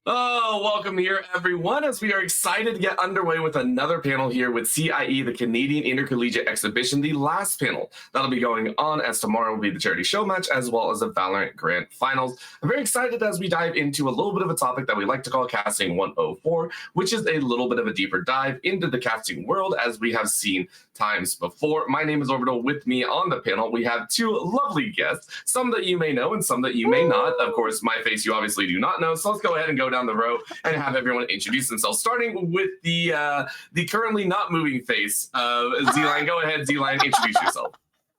Oh, welcome here, everyone, as we are excited to get underway with another panel here with CIE, the Canadian Intercollegiate Exhibition, the last panel that'll be going on, as tomorrow will be the charity show match as well as the Valorant Grand Finals. I'm very excited as we dive into a little bit of a topic that we like to call Casting 104, which is a little bit of a deeper dive into the casting world as we have seen times before. My name is Orbital. With me on the panel, we have two lovely guests, some that you may know and some that you may not. Of course, my face you obviously do not know, so let's go ahead and go down the row and have everyone introduce themselves, starting with the currently not moving face of Z-Line. Go ahead, Z-Line, introduce yourself.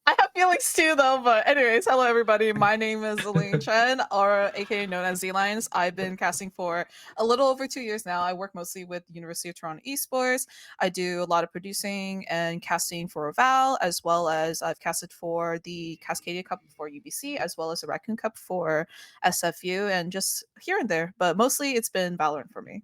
I have feelings too, though. But anyways, hello everybody. My name is Elaine Chen, or aka known as Z-Lines. I've been casting for a little over 2 years now. I work mostly with University of Toronto Esports. I do a lot of producing and casting for Val, as well as I've casted for the Cascadia Cup for UBC, as well as the Raccoon Cup for SFU, and just here and there. But mostly it's been Valorant for me.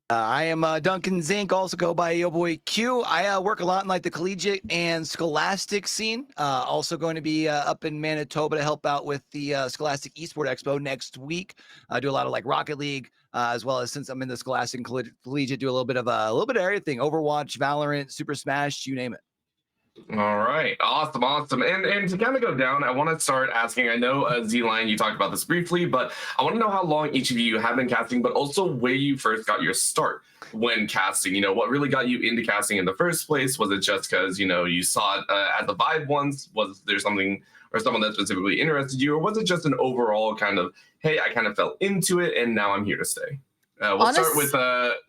I am Duncan Zink, also go by Yo Boy Q. I work a lot in like the collegiate and scholastic scene. Also going to be up in Manitoba to help out with the Scholastic Esport Expo next week. I do a lot of like Rocket League, as well as, since I'm in the scholastic and collegiate, do a little bit of everything: Overwatch, Valorant, Super Smash, you name it. All right, awesome. And to kind of go down, I want to start asking. I know Z-Line, you talked about this briefly, but I want to know how long each of you have been casting, but also where you first got your start when casting. You know, what really got you into casting in the first place? Was it just because you saw it at the vibe once? Was there something or someone that specifically interested you, or was it just an overall kind of, hey, I kind of fell into it and now I'm here to stay? We'll start with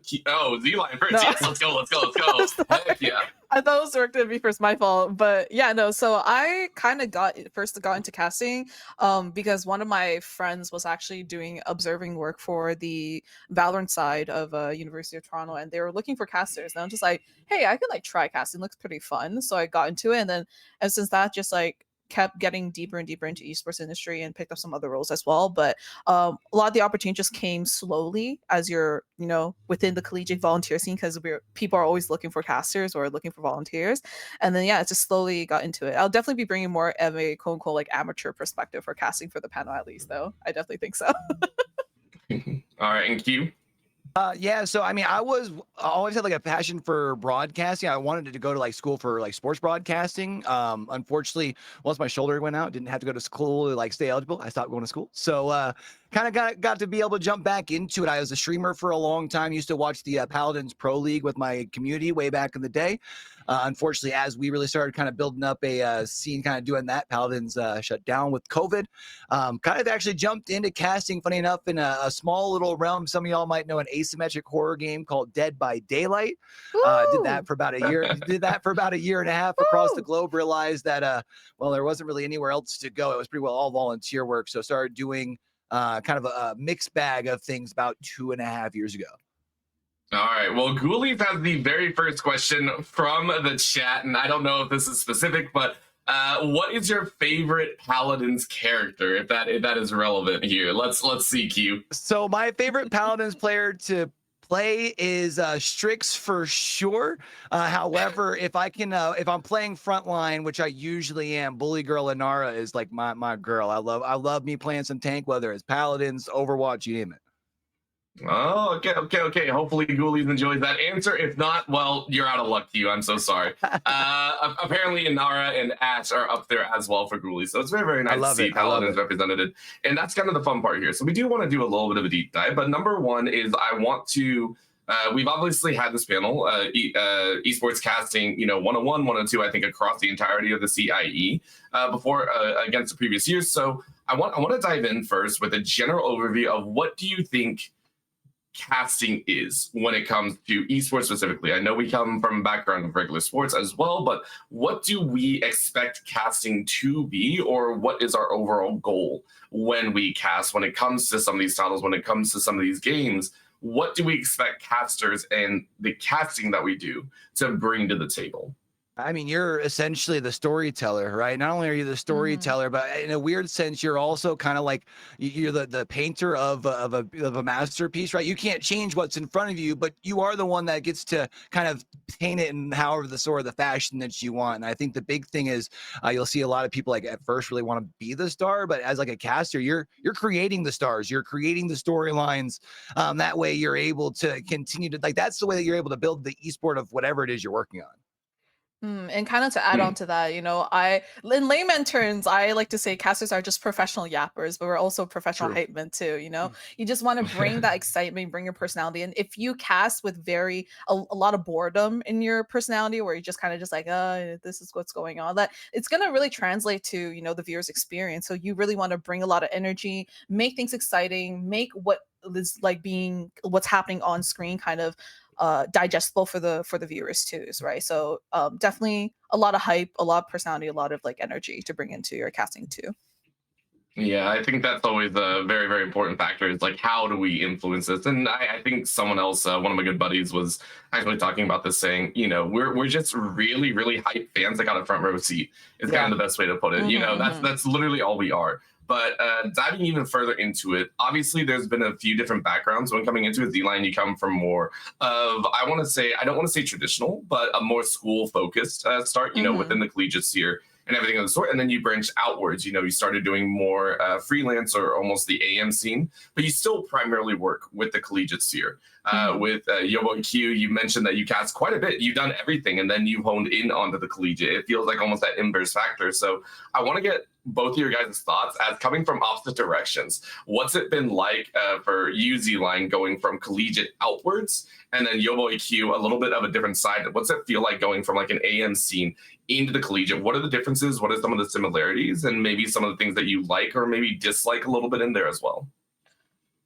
Z-Line first. No. Yes, let's go. Heck yeah. I thought it was going to be first, my fault, but yeah, no. So I kind of got into casting, because one of my friends was actually doing observing work for the Valorant side of University of Toronto, and they were looking for casters. And I'm just like, hey, I could like try casting. Looks pretty fun. So I got into it, and since that, just like kept getting deeper and deeper into esports industry and picked up some other roles as well. But a lot of the opportunity just came slowly as you're within the collegiate volunteer scene, because people are always looking for casters or looking for volunteers. And then yeah, it just slowly got into it. I'll definitely be bringing more of a quote unquote like amateur perspective for casting for the panel, at least, though. I definitely think so. All right, and Q. Yeah, so I mean, I always had like a passion for broadcasting. I wanted to go to like school for like sports broadcasting. Unfortunately, once my shoulder went out, didn't have to go to school to like stay eligible. I stopped going to school. So kind of got to be able to jump back into it. I was a streamer for a long time. Used to watch the Paladins Pro League with my community way back in the day. Unfortunately, as we really started kind of building up a scene, kind of doing that, Paladins shut down with COVID. Kind of actually jumped into casting, funny enough, in a small little realm. Some of y'all might know an asymmetric horror game called Dead by Daylight. Did that for about a year. Did that for about a year and a half across the globe. Realized that well, there wasn't really anywhere else to go. It was pretty well all volunteer work. So started doing kind of a mixed bag of things about 2.5 years ago. All right. Well, Ghoulies has the very first question from the chat, and I don't know if this is specific, but what is your favorite Paladins character, if that is relevant here? Let's see, Q. So my favorite Paladins player to play is Strix for sure. However, if I'm playing frontline, which I usually am, Bully Girl Inara is like my girl. I love me playing some tank, whether it's Paladins, Overwatch, you name it. Oh, okay. Hopefully Ghoulies enjoys that answer. If not, well, you're out of luck, Q. I'm so sorry. Apparently Inara and Ash are up there as well for Ghoulies, so it's very, very nice to see Paladins represented. And that's kind of the fun part here. So we do want to do a little bit of a deep dive, but number one is I want to we've obviously had this panel, esports casting, 101, 102, I think, across the entirety of the CIE before against the previous years. So I want to dive in first with a general overview of what do you think casting is when it comes to esports specifically. I know we come from a background of regular sports as well, but what do we expect casting to be, or what is our overall goal when we cast, when it comes to some of these titles, when it comes to some of these games? What do we expect casters and the casting that we do to bring to the table? I mean, you're essentially the storyteller, right? Not only are you the Hmm. storyteller, but in a weird sense, you're also kind of like you're the painter of a masterpiece, right? You can't change what's in front of you, but you are the one that gets to kind of paint it in however the sort of the fashion that you want. And I think the big thing is you'll see a lot of people like at first really want to be the star, but as like a caster, you're creating the stars, you're creating the storylines. That way, you're able to continue to like that's the way that you're able to build the esport of whatever it is you're working on. And kind of to add on Hmm. to that, in layman terms, I like to say casters are just professional yappers, but we're also professional True. hype men too. You just want to bring that excitement, bring your personality. And if you cast with a lot of boredom in your personality, where you're just kind of just like, this is what's going on, that it's gonna really translate to, the viewer's experience. So you really want to bring a lot of energy, make things exciting, make what is like being what's happening on screen kind of digestible for the viewers too, right? So definitely a lot of hype, a lot of personality, a lot of like energy to bring into your casting too. Yeah, I think that's always a very, very important factor. Is like, how do we influence this? And I think someone else, one of my good buddies, was actually talking about this, saying, we're just really, really hype fans that got a front row seat. Is kind Yeah. of the best way to put it. Hmm. Hmm. That's literally all we are. But diving even further into it, obviously there's been a few different backgrounds. When coming into a Z line, you come from more of, I don't want to say traditional, but a more school focused start. Hmm. Within the collegiate sphere and everything of the sort. And then you branched outwards. You started doing more freelance or almost the AM scene, but you still primarily work with the collegiate sphere. Hmm. With Yobo Q, you mentioned that you cast quite a bit. You've done everything, and then you honed in onto the collegiate. It feels like almost that inverse factor. So I want to get both of your guys' thoughts as coming from opposite directions. What's it been like for you, Z Line, going from collegiate outwards, and then Yobo Q, a little bit of a different side? What's it feel like going from like an AM scene into the collegiate? What are the differences? What are some of the similarities? And maybe some of the things that you like or maybe dislike a little bit in there as well?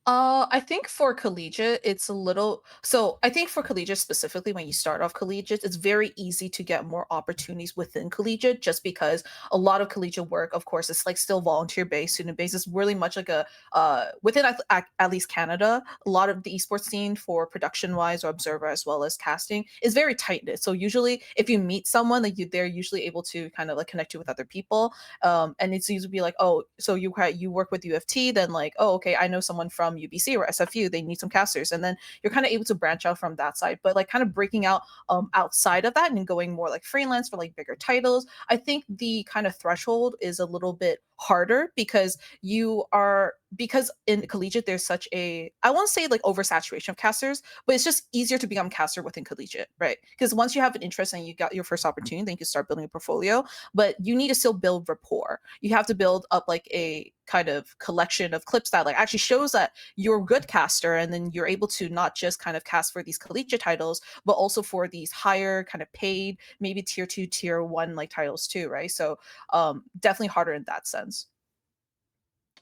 I think for collegiate, it's a little so I think for collegiate specifically, when you start off collegiate, it's very easy to get more opportunities within collegiate just because a lot of collegiate work, of course, it's like still volunteer based, student based. It's really much like a within at least Canada, a lot of the esports scene for production wise or observer as well as casting is very tight knit. So usually if you meet someone, like they're usually able to kind of like connect you with other people. And it's usually be like, oh, so you work with UFT, then like, oh, okay, I know someone from UBC or SFU, they need some casters, and then you're kind of able to branch out from that side. But like kind of breaking out outside of that and going more like freelance for like bigger titles, I think the kind of threshold is a little bit harder because in collegiate there's such a, I won't say like oversaturation of casters, but it's just easier to become caster within collegiate, right? Because once you have an interest and you got your first opportunity, then you can start building a portfolio, but you need to still build rapport. You have to build up like a kind of collection of clips that like actually shows that you're a good caster, and then you're able to not just kind of cast for these collegiate titles, but also for these higher kind of paid, maybe tier 2, tier 1 like titles too, right? So definitely harder in that sense.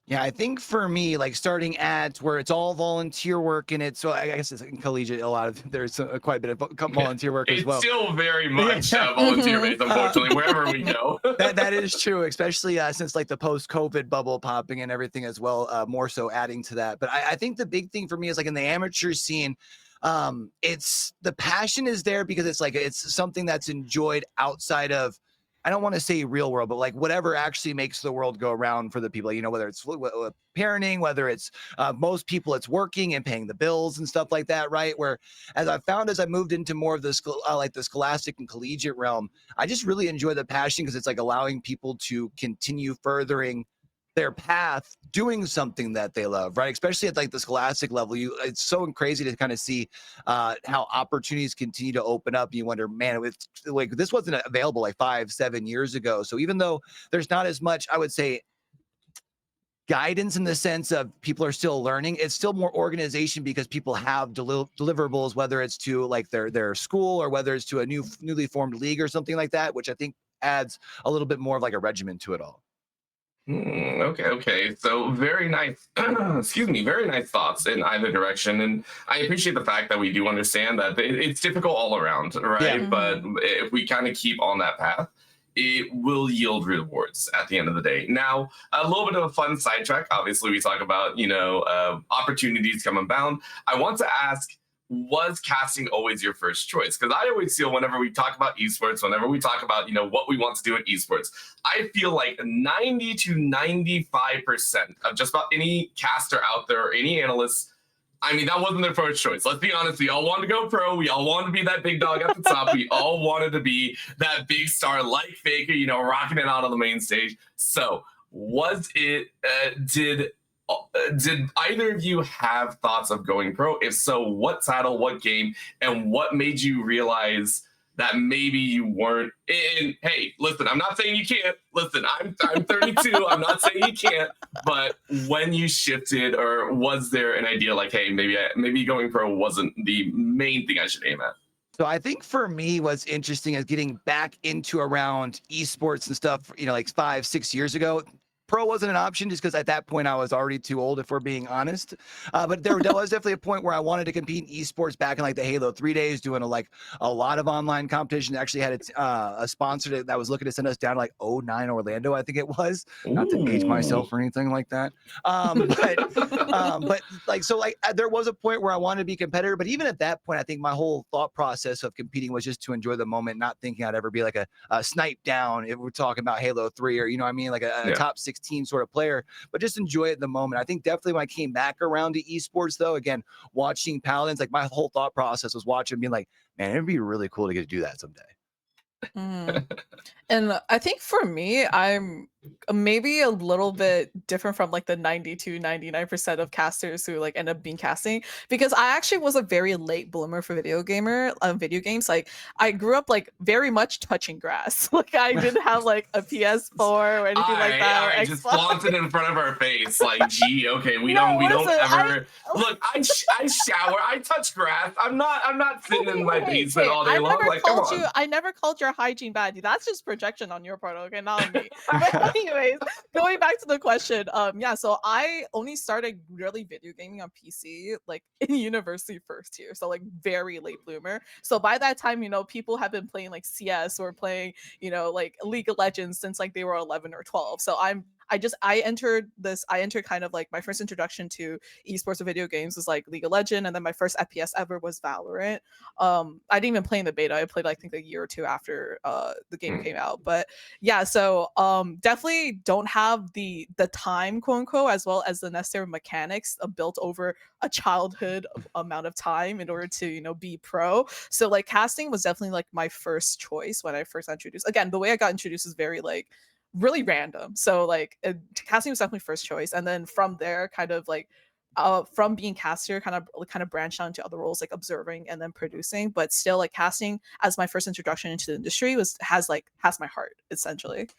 Yeah, I think for me, like starting at where it's all volunteer work and it's so I guess it's in collegiate a lot of there's quite a bit of volunteer work as It's well. still very much Yeah. volunteer Hmm. based, unfortunately, wherever we go. That is true, especially since like the post-COVID bubble popping and everything as well, more so adding to that. But I think the big thing for me is like in the amateur scene, it's the passion is there because it's like it's something that's enjoyed outside of I don't want to say real world, but like whatever actually makes the world go around for the people, whether it's parenting, whether it's most people, it's working and paying the bills and stuff like that, right? Where as I found as I moved into more of the like the scholastic and collegiate realm, I just really enjoy the passion because it's like allowing people to continue furthering their path doing something that they love, right? Especially at like the scholastic level, it's so crazy to kind of see how opportunities continue to open up. You wonder, man, it's like this wasn't available like 5-7 years ago. So even though there's not as much, I would say, guidance in the sense of people are still learning, it's still more organization because people have deliverables, whether it's to like their school or whether it's to a newly formed league or something like that, which I think adds a little bit more of like a regimen to it all. Okay, okay. So very nice, excuse me, very nice thoughts in either direction. And I appreciate the fact that we do understand that it's difficult all around, Yeah. right? But Hmm. if we kind of keep on that path, it will yield rewards at the end of the day. Now, a little bit of a fun sidetrack. Obviously, we talk about, opportunities come abound. I want to ask, was casting always your first choice? Because I always feel whenever we talk about esports, whenever we talk about, what we want to do in esports, I feel like 90 to 95% of just about any caster out there or any analyst, I mean, that wasn't their first choice. Let's be honest. We all wanted to go pro. We all wanted to be that big dog at the top. We all wanted to be that big star like Faker, rocking it out on the main stage. So did either of you have thoughts of going pro? If so, what title, what game, and what made you realize that maybe you weren't in? Hey, listen, I'm not saying you can't. Listen, I'm 32. I'm not saying you can't. But when you shifted, or was there an idea like, hey, maybe going pro wasn't the main thing I should aim at? So I think for me, what's interesting is getting back into around esports and stuff, like 5-6 years ago. Pro wasn't an option just because at that point I was already too old, if we're being honest. But there was definitely a point where I wanted to compete in esports back in like the Halo 3 days, doing a lot of online competition. Actually had a sponsor that was looking to send us down to like 09 Orlando, I think it was. Ooh. Not to age myself or anything like that. But there was a point where I wanted to be competitor. But even at that point, I think my whole thought process of competing was just to enjoy the moment, not thinking I'd ever be like a snipe down if we're talking about Halo 3 or, like a top 16 sort of player, but just enjoy it in the moment. I think definitely when I came back around to esports, though, again, watching Paladins, like my whole thought process was watching, being like, man, it'd be really cool to get to do that someday. And I think for me, I'm maybe a little bit different from like the 92-99% of casters who like end up being casting, because I actually was a very late bloomer for video games. Like I grew up like very much touching grass. Like I didn't have like a PS4 or anything like that. All right, just flaunt it in front of our face. Like, gee, okay, we don't ever look. I shower, I touch grass. I'm not sitting in my basement all day long. Like, come on. I never called your hygiene bad. That's just projection on your part, okay, not on me. But anyways, going back to the question, so I only started really video gaming on PC like in university first year, so like very late bloomer. So by that time, people have been playing like CS or playing, like League of Legends since like they were 11 or 12. So I entered kind of like my first introduction to esports or video games was like League of Legends, and then my first FPS ever was Valorant. I didn't even play in the beta. I played I think a year or two after the game came out. But yeah, so definitely don't have the time, quote unquote, as well as the necessary mechanics built over a childhood amount of time in order to be pro. So like casting was definitely like my first choice when I first got introduced. Again, the way I got introduced is very like really random. So like casting was definitely first choice, and then from there, kind of like from being caster, kind of branched out into other roles like observing and then producing. But still, like casting as my first introduction into the industry has my heart essentially.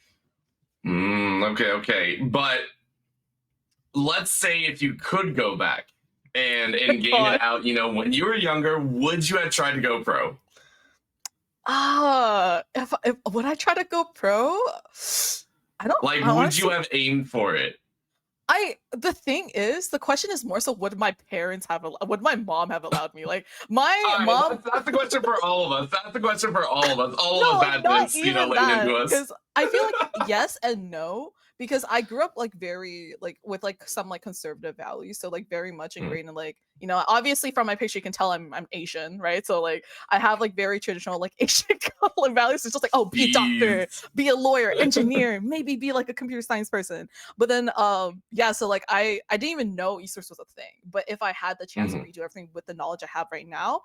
Okay. But let's say if you could go back and game it out, when you were younger, would you have tried to go pro? If would I try to go pro? I don't like. Would you have aimed for it? The thing is, the question is more so, would my mom have allowed me? Like my mom. That's the question for all of us. That's the question for all of us. All of us had this, laid into us. Because I feel like yes and no. Because I grew up like very like with like some like conservative values, so like very much ingrained in like obviously from my picture you can tell I'm Asian, right? So like I have like very traditional like Asian values. It's just like, be a doctor, be a lawyer, engineer, maybe be like a computer science person. But then so like I didn't even know esports was a thing. But if I had the chance to redo everything with the knowledge I have right now,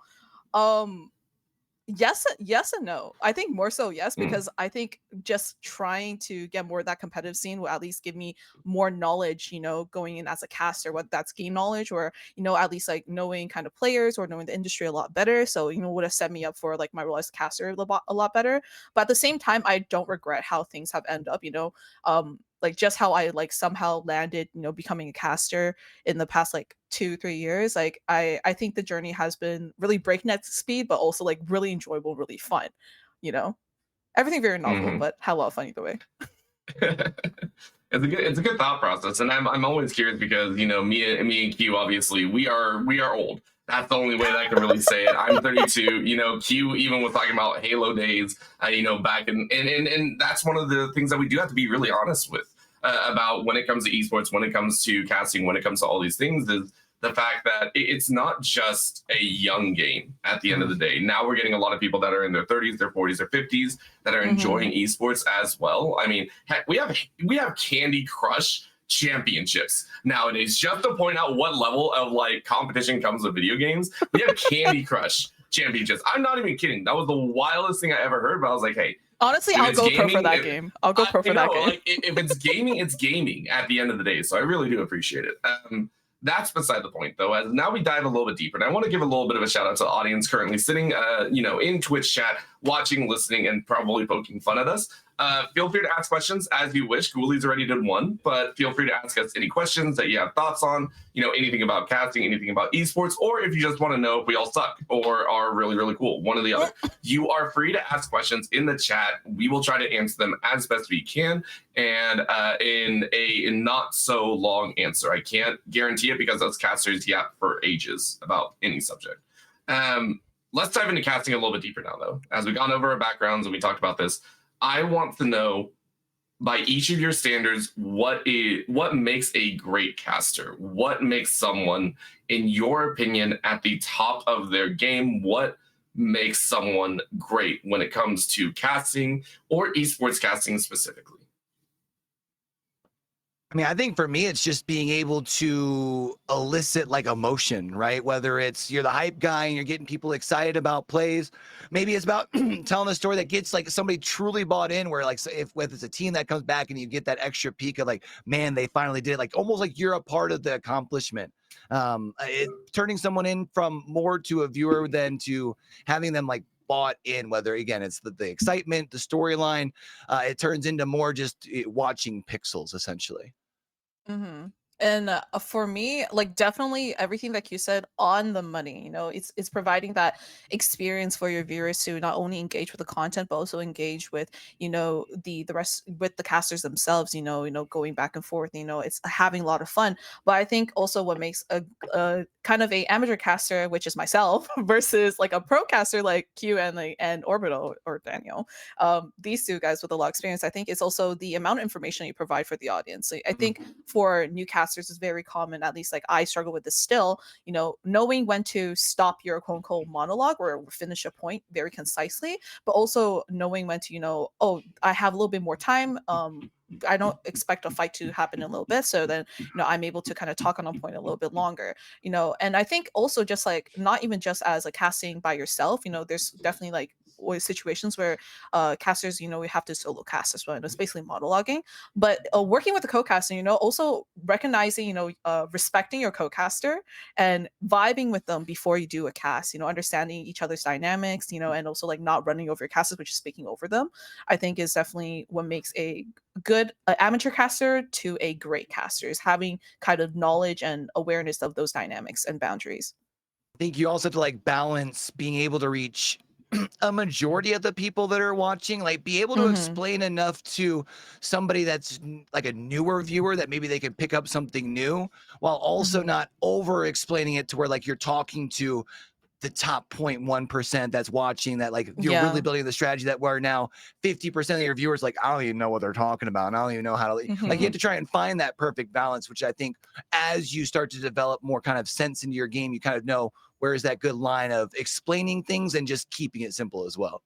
yes and no. I think more so yes, because I think just trying to get more of that competitive scene will at least give me more knowledge, going in as a caster, whether that's game knowledge or at least like knowing kind of players or knowing the industry a lot better. So would have set me up for like my role as caster a lot better. But at the same time, I don't regret how things have ended up, like just how I like somehow landed, becoming a caster in the past like 2-3 years. Like I think the journey has been really breakneck speed, but also like really enjoyable, really fun. Everything very novel, but hell of fun either way. It's a good thought process, and I'm always curious because me and Q, obviously we are old. That's the only way that I can really say it. I'm 32. Q even was talking about Halo days. Back and that's one of the things that we do have to be really honest with about when it comes to esports, when it comes to casting, when it comes to all these things, is the fact that it's not just a young game at the end of the day. Now we're getting a lot of people that are in their 30s, their 40s, their 50s that are enjoying esports as well. I mean, heck, we have Candy Crush championships nowadays. Just to point out what level of like competition comes with video games, we have Candy Crush championships. I'm not even kidding. That was the wildest thing I ever heard. But I was like, hey, honestly, I'll go pro for that game. I'll go pro for that game. Like, if it's gaming, it's gaming at the end of the day. So I really do appreciate it. That's beside the point, though. As now we dive a little bit deeper, and I want to give a little bit of a shout out to the audience currently sitting, in Twitch chat, watching, listening, and probably poking fun at us. Feel free to ask questions as you wish. Ghoulies already did one, but feel free to ask us any questions that you have thoughts on, anything about casting, anything about esports, or if you just want to know if we all suck or are really, really cool, one or the other. You are free to ask questions in the chat. We will try to answer them as best we can, and in a not so long answer. I can't guarantee it because us casters yap for ages about any subject. Let's dive into casting a little bit deeper now, though. As we've gone over our backgrounds and we talked about this, I want to know, by each of your standards, what makes a great caster? What makes someone, in your opinion, at the top of their game? What makes someone great when it comes to casting or esports casting specifically? I mean, I think for me, it's just being able to elicit like emotion, right? Whether it's you're the hype guy and you're getting people excited about plays, maybe it's about telling a story that gets like somebody truly bought in. Where like if it's a team that comes back and you get that extra peek of like, man, they finally did it, like almost like you're a part of the accomplishment. Turning someone in from more to a viewer than to having them like bought in, whether again it's the excitement, the storyline, it turns into more just watching pixels essentially. And for me, like definitely everything that you said on the money, it's providing that experience for your viewers to not only engage with the content, but also engage with, the rest with the casters themselves, going back and forth, it's having a lot of fun. But I think also what makes a kind of a amateur caster, which is myself, versus like a pro caster like Q and Orbital or Daniel, these two guys with a lot of experience, I think it's also the amount of information you provide for the audience. I think for new casters is very common, at least like I struggle with this still, knowing when to stop your quote unquote monologue or finish a point very concisely, but also knowing when to, I have a little bit more time. I don't expect a fight to happen in a little bit. So then, I'm able to kind of talk on a point a little bit longer, and I think also just like not even just as a casting by yourself, there's definitely like situations where casters, we have to solo cast as well. And it's basically monologuing, but working with the co-casting, also recognizing, respecting your co-caster and vibing with them before you do a cast, understanding each other's dynamics, and also like not running over your casters, which is speaking over them, I think is definitely what makes a good amateur caster to a great caster, is having kind of knowledge and awareness of those dynamics and boundaries. I think you also have to like balance being able to reach a majority of the people that are watching, like be able to explain enough to somebody that's like a newer viewer that maybe they can pick up something new, while also not over explaining it to where like you're talking to the top 0.1% that's watching, that like you're really building the strategy that where now 50% of your viewers like, I don't even know what they're talking about, and I don't even know how to like, you have to try and find that perfect balance, which I think as you start to develop more kind of sense into your game, you kind of know where is that good line of explaining things and just keeping it simple as well.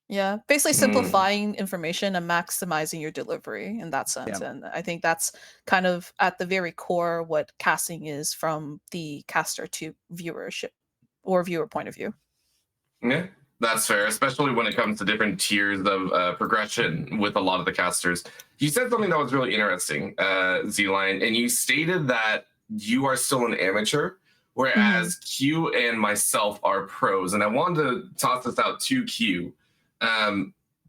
Yeah, basically simplifying information and maximizing your delivery in that sense. Yeah. And I think that's kind of at the very core what casting is from the caster to viewership or viewer point of view. Yeah, that's fair, especially when it comes to different tiers of progression with a lot of the casters. You said something that was really interesting, Z-Line, and you stated that you are still an amateur, whereas Q and myself are pros. And I wanted to toss this out to Q,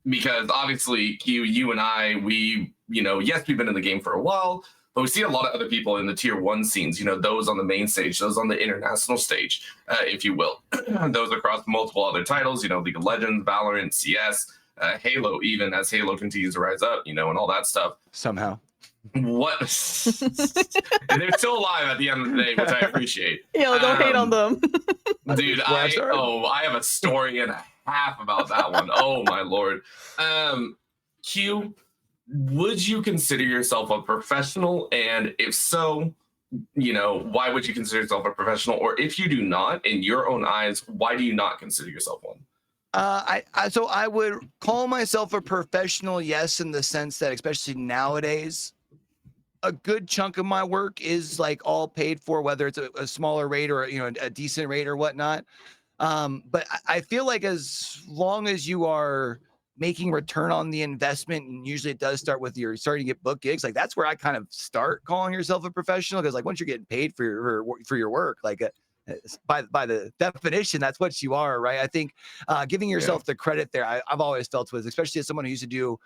because obviously, Q, you and I, we, yes, we've been in the game for a while, but we see a lot of other people in the tier 1 scenes, those on the main stage, those on the international stage, if you will, those across multiple other titles, League of Legends, Valorant, CS, Halo, even as Halo continues to rise up, and all that stuff. Somehow. What? And they're still alive at the end of the day, which I appreciate. Yeah, don't hate on them. Dude, I have a story and a half about that one. Oh my lord. Q, would you consider yourself a professional? And if so, why would you consider yourself a professional? Or if you do not, in your own eyes, why do you not consider yourself one? So I would call myself a professional, yes, in the sense that especially nowadays, a good chunk of my work is like all paid for, whether it's a smaller rate or a decent rate or whatnot. But I feel like as long as you are making return on the investment, and usually it does start with you're starting to get book gigs, like that's where I kind of start calling yourself a professional, because like once you're getting paid for your work, like by the definition, that's what you are, right? I think giving yourself the credit there, I've always felt with, especially as someone who used to do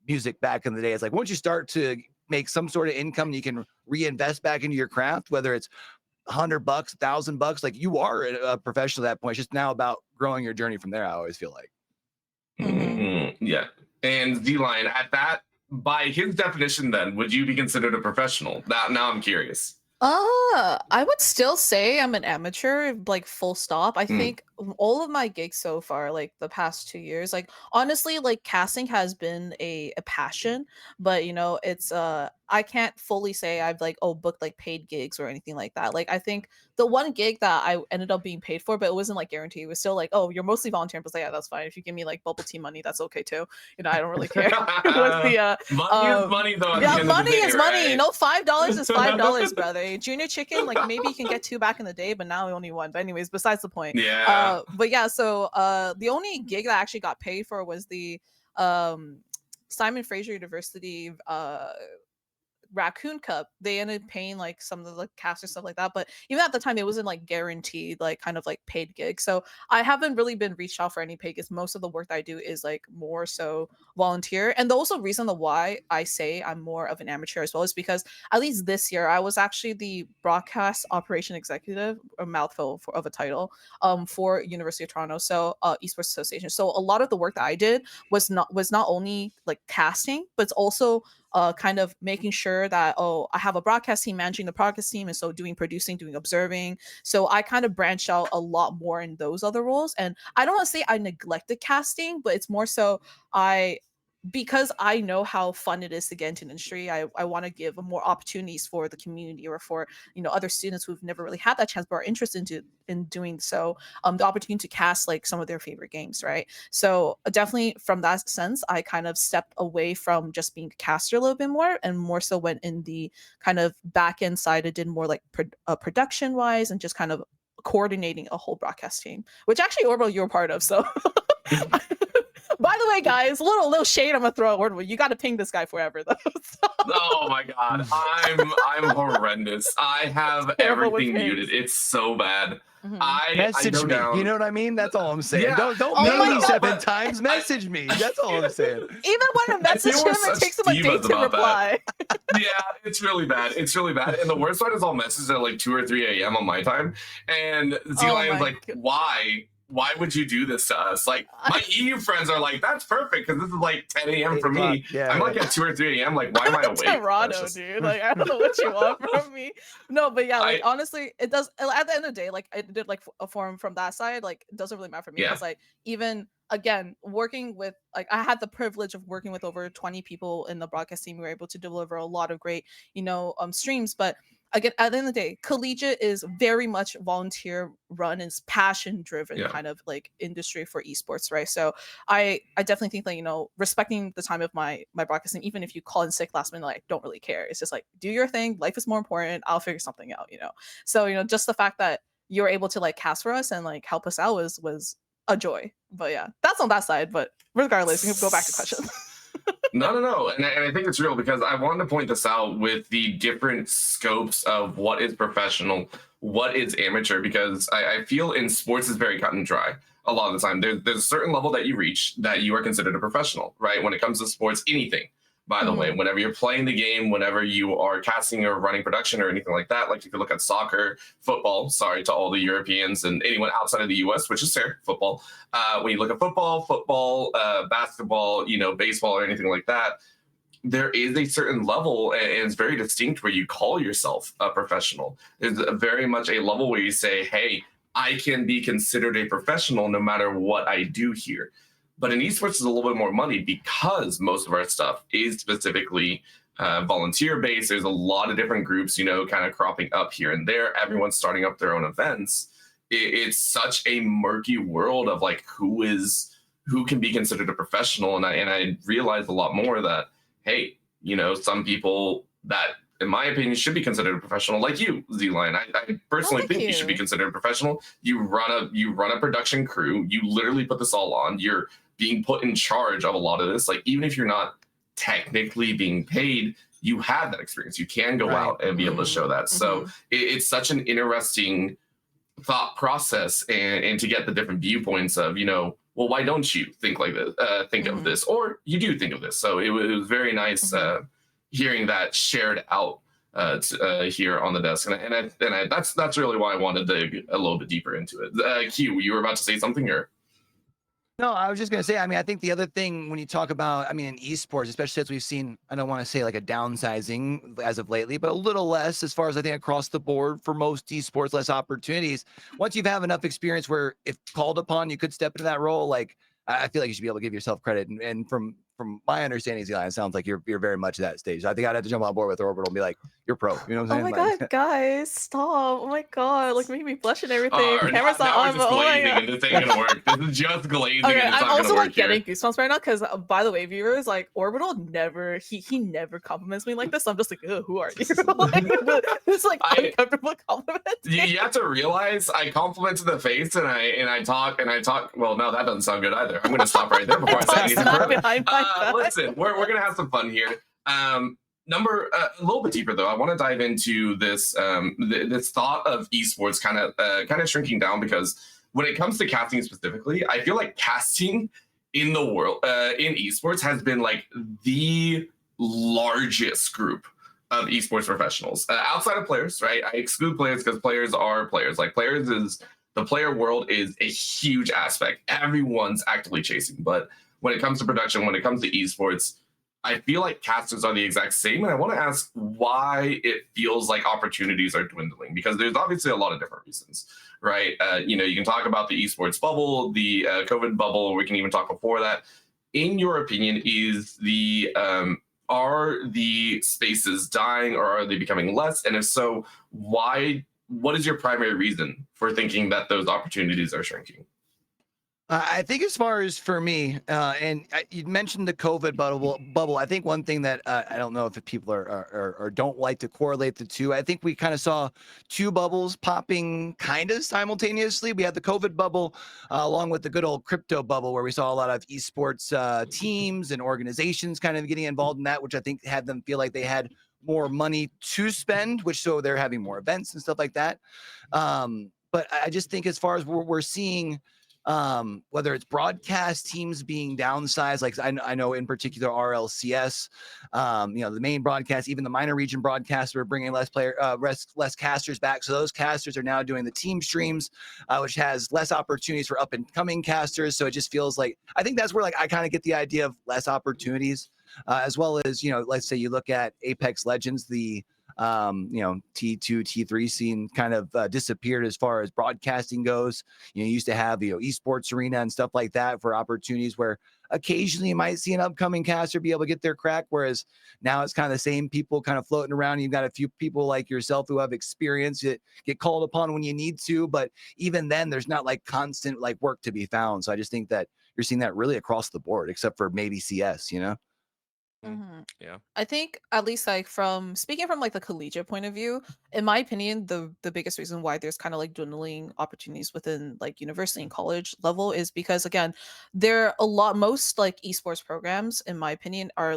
music back in the day, it's like once you start to make some sort of income, you can reinvest back into your craft, whether it's $100, $1,000, like you are a professional at that point. It's just now about growing your journey from there. I always feel like. Yeah. And D-Line, at that, by his definition, then, would you be considered a professional? Now I'm curious. I would still say I'm an amateur, like full stop. I think all of my gigs so far, like the past 2 years, like honestly, like casting has been a passion, but it's I can't fully say I've like booked like paid gigs or anything like that. Like I think the one gig that I ended up being paid for, but it wasn't like guaranteed. It was still like, oh, you're mostly volunteering. But yeah, that's fine. If you give me like bubble tea money, that's okay too. I don't really care. What's the money is money though. yeah, money is money. Right? $5 is $5, brother. Junior chicken, like maybe you can get two back in the day, but now only one. But anyways, besides the point. Yeah. But yeah, so the only gig that I actually got paid for was the Simon Fraser University Raccoon Cup. They ended up paying like some of the cast or stuff like that, but even at the time it wasn't like guaranteed like kind of like paid gigs. So I haven't really been reached out for any paid gigs. Most of the work that I do is like more so volunteer. And the also reason why I say I'm more of an amateur as well is because at least this year I was actually the broadcast operation executive, a mouthful of a title, for University of Toronto, so Esports Association. So a lot of the work that I did was not only like casting, but it's also kind of making sure that I have a broadcast team managing the broadcast team, and so doing producing, doing observing. So I kind of branched out a lot more in those other roles, and I don't want to say I neglected casting, but it's more so because I know how fun it is to get into an industry, I want to give more opportunities for the community or for other students who've never really had that chance but are interested in doing so, the opportunity to cast like some of their favorite games, right? So definitely from that sense, I kind of stepped away from just being a caster a little bit more, and more so went in the kind of back end side. I did more like production wise and just kind of coordinating a whole broadcast team, which actually Orbital you're a part of. So by the way, guys, little shade I'm gonna throw at Orbital. You got to ping this guy forever though. So. Oh my god, I'm horrendous. I have everything muted. It's so bad. Message me. Down. You know what I mean? That's all I'm saying. Yeah. Don't ping me 7 times. Message me. That's all I'm saying. Even when I message him, it takes him a day to reply. Yeah, it's really bad. It's really bad. And the worst part is I'll message at like 2 or 3 a.m. on my time. And Z-Lion's like, why? Why would you do this to us? Like, my EU friends are like, that's perfect because this is like 10 a.m. for me. Yeah, I'm like at 2 or 3 a.m. Like, why am I awake? Toronto, dude. Like, I don't know what you want from me. No, but yeah, like honestly, it does. At the end of the day, like I did like a form from that side. Like, it doesn't really matter for me because like even again working with like I had the privilege of working with over 20 people in the broadcast team. We were able to deliver a lot of great streams, but again, at the end of the day, collegiate is very much volunteer run and passion driven kind of like industry for esports, right? So I definitely think that respecting the time of my broadcasting, even if you call in sick last minute, like I don't really care. It's just like do your thing. Life is more important. I'll figure something out. So just the fact that you're able to like cast for us and like help us out was a joy. But yeah, that's on that side. But regardless, we can go back to questions. No. And I think it's real because I wanted to point this out with the different scopes of what is professional, what is amateur, because I feel in sports is very cut and dry. A lot of the time, there's a certain level that you reach that you are considered a professional, right? When it comes to sports, anything, by the way, whenever you're playing the game, whenever you are casting or running production or anything like that, like if you look at soccer, football, sorry to all the Europeans and anyone outside of the US, which is fair, football. When you look at football, basketball, baseball or anything like that, there is a certain level and it's very distinct where you call yourself a professional. There's very much a level where you say, hey, I can be considered a professional no matter what I do here. But in esports, is a little bit more money because most of our stuff is specifically volunteer based. There's a lot of different groups, kind of cropping up here and there. Everyone's starting up their own events. It's such a murky world of like who can be considered a professional, and I realized a lot more that hey, some people that in my opinion should be considered a professional, like you, Z-Line. I personally think you should be considered a professional. You run a production crew. You literally put this all on. You're being put in charge of a lot of this. Like even if you're not technically being paid, you have that experience. You can go out and be able to show that. So it's such an interesting thought process, and to get the different viewpoints of, well, why don't you think like this, think of this, or you do think of this. So it was very nice hearing that shared out here on the desk, and that's really why I wanted to dig a little bit deeper into it. Q, you were about to say something, or? No, I was just going to say, I mean, I think the other thing when you talk about, I mean, in esports, especially as we've seen, I don't want to say like a downsizing as of lately, but a little less as far as I think across the board for most esports, less opportunities. Once you've have enough experience where if called upon, you could step into that role. Like, I feel like you should be able to give yourself credit. And from my understanding, Zion, it sounds like you're very much at that stage. I think I'd have to jump on board with Orbital and be like, you're pro. You know what I'm saying? Oh my god, guys, stop. Oh my god, like making me blush and everything. Camera's not on, but oh my god. This ain't gonna work. This is just glazing. Okay, and it's I'm not also gonna like work here. getting goosebumps right now because, by the way, viewers, like Orbital never he never compliments me like this. I'm just like, oh, who are you? Like, it's like uncomfortable compliments. You have to realize I compliment to the face, and I talk. Well, no, that doesn't sound good either. I'm gonna stop right there before I say anything further. Listen, we're gonna have some fun here. A little bit deeper though, I want to dive into this this thought of esports kind of shrinking down, because when it comes to casting specifically, I feel like casting in the world in esports has been like the largest group of esports professionals outside of players, right? I exclude players because players are players. Like the player world is a huge aspect. Everyone's actively chasing, but when it comes to production, when it comes to esports, I feel like casters are the exact same, and I want to ask why it feels like opportunities are dwindling, because there's obviously a lot of different reasons, right? You can talk about the esports bubble, the COVID bubble. We can even talk before that. In your opinion, are the spaces dying, or are they becoming less? And if so, why? What is your primary reason for thinking that those opportunities are shrinking? I think as far as for me, and you mentioned the COVID bubble. I think one thing that I don't know if people are don't like to correlate the two. I think we kind of saw two bubbles popping kind of simultaneously. We had the COVID bubble along with the good old crypto bubble, where we saw a lot of esports teams and organizations kind of getting involved in that, which I think had them feel like they had more money to spend, which so they're having more events and stuff like that. But I just think as far as we're seeing, whether it's broadcast teams being downsized, like I know in particular RLCS, the main broadcast, even the minor region broadcasts are bringing less casters back. So those casters are now doing the team streams, which has less opportunities for up and coming casters. So it just feels like, I think that's where like I kind of get the idea of less opportunities, as well as, let's say you look at Apex Legends, the T2, T3 scene kind of disappeared as far as broadcasting goes. You used to have, esports arena and stuff like that for opportunities where occasionally you might see an upcoming caster be able to get their crack. Whereas now it's kind of the same people kind of floating around. You've got a few people like yourself who have experience that get called upon when you need to, but even then there's not like constant like work to be found. So I just think that you're seeing that really across the board, except for maybe CS, Yeah. I think at least like from speaking from like the collegiate point of view, in my opinion, the biggest reason why there's kind of like dwindling opportunities within like university and college level is because again, most like esports programs, in my opinion, are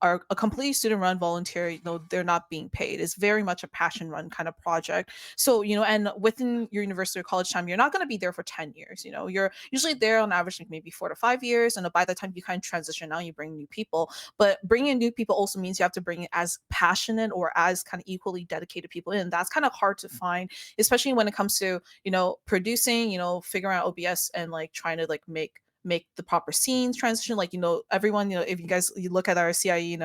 a completely student run volunteer. They're not being paid. It's very much a passion run kind of project. So and within your university or college time, you're not going to be there for 10 years. You're usually there on average like maybe 4 to 5 years, and by the time you kind of transition out, you bring new people. But bringing in new people also means you have to bring as passionate or as kind of equally dedicated people in. That's kind of hard to find, especially when it comes to producing, figuring out OBS and like trying to like make the proper scenes transition. Like everyone, if you look at our CIE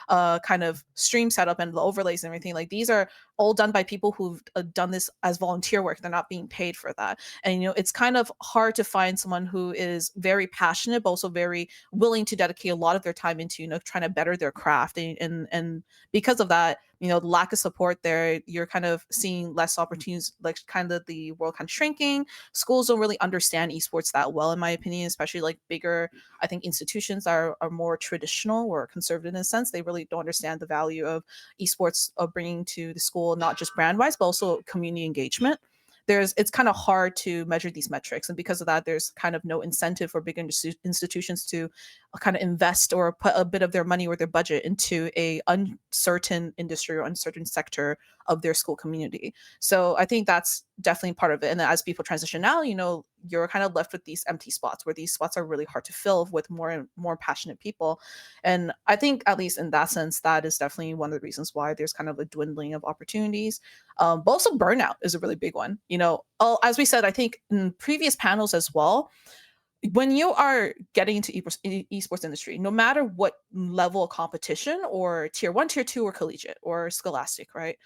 kind of stream setup and the overlays and everything, like these are all done by people who've done this as volunteer work. They're not being paid for that. And, it's kind of hard to find someone who is very passionate, but also very willing to dedicate a lot of their time into, trying to better their craft. And because of that, the lack of support there, you're kind of seeing less opportunities, like kind of the world kind of shrinking. Schools don't really understand esports that well, in my opinion, especially like bigger, I think, institutions that are more traditional or conservative in a sense. They really don't understand the value of esports of bringing to the school, not just brand wise, but also community engagement. It's kind of hard to measure these metrics, and because of that, there's kind of no incentive for big institutions to kind of invest or put a bit of their money or their budget into a uncertain industry or uncertain sector of their school community. So I think that's definitely part of it. And then as people transition now, you're kind of left with these empty spots, where these spots are really hard to fill with more and more passionate people. And I think, at least in that sense, that is definitely one of the reasons why there's kind of a dwindling of opportunities. But also burnout is a really big one. As we said, I think in previous panels as well, when you are getting into esports industry, no matter what level of competition, or tier 1, tier 2, or collegiate, or scholastic, right?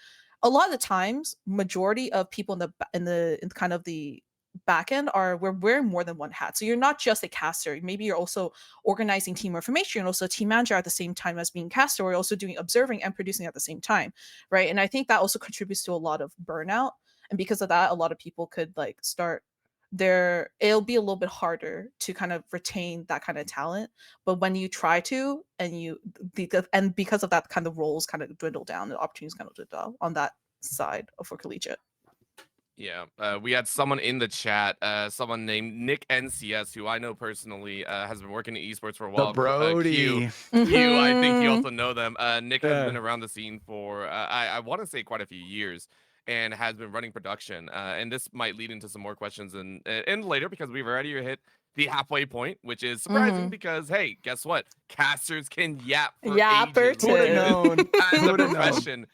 A lot of the times, majority of people in kind of the back end we're wearing more than one hat. So you're not just a caster. Maybe you're also organizing team information, and also a team manager at the same time as being caster, or you're also doing observing and producing at the same time, right? And I think that also contributes to a lot of burnout. And because of that, a lot of people could start it'll be a little bit harder to kind of retain that kind of talent. But when you try to, and because of that, kind of roles kind of dwindle down, the opportunities kind of dwindle down on that side for collegiate. Yeah, we had someone in the chat, someone named Nick NCS, who I know personally, has been working in esports for a while. The Brody. Q, I think you Mhm. also know them. Nick has been around the scene for, I want to say, quite a few years, and has been running production. And this might lead into some more questions and later, because we've already hit the halfway point, which is surprising because, hey, guess what? Casters can yap for ages. Who would have known? As Who a would have known? profession,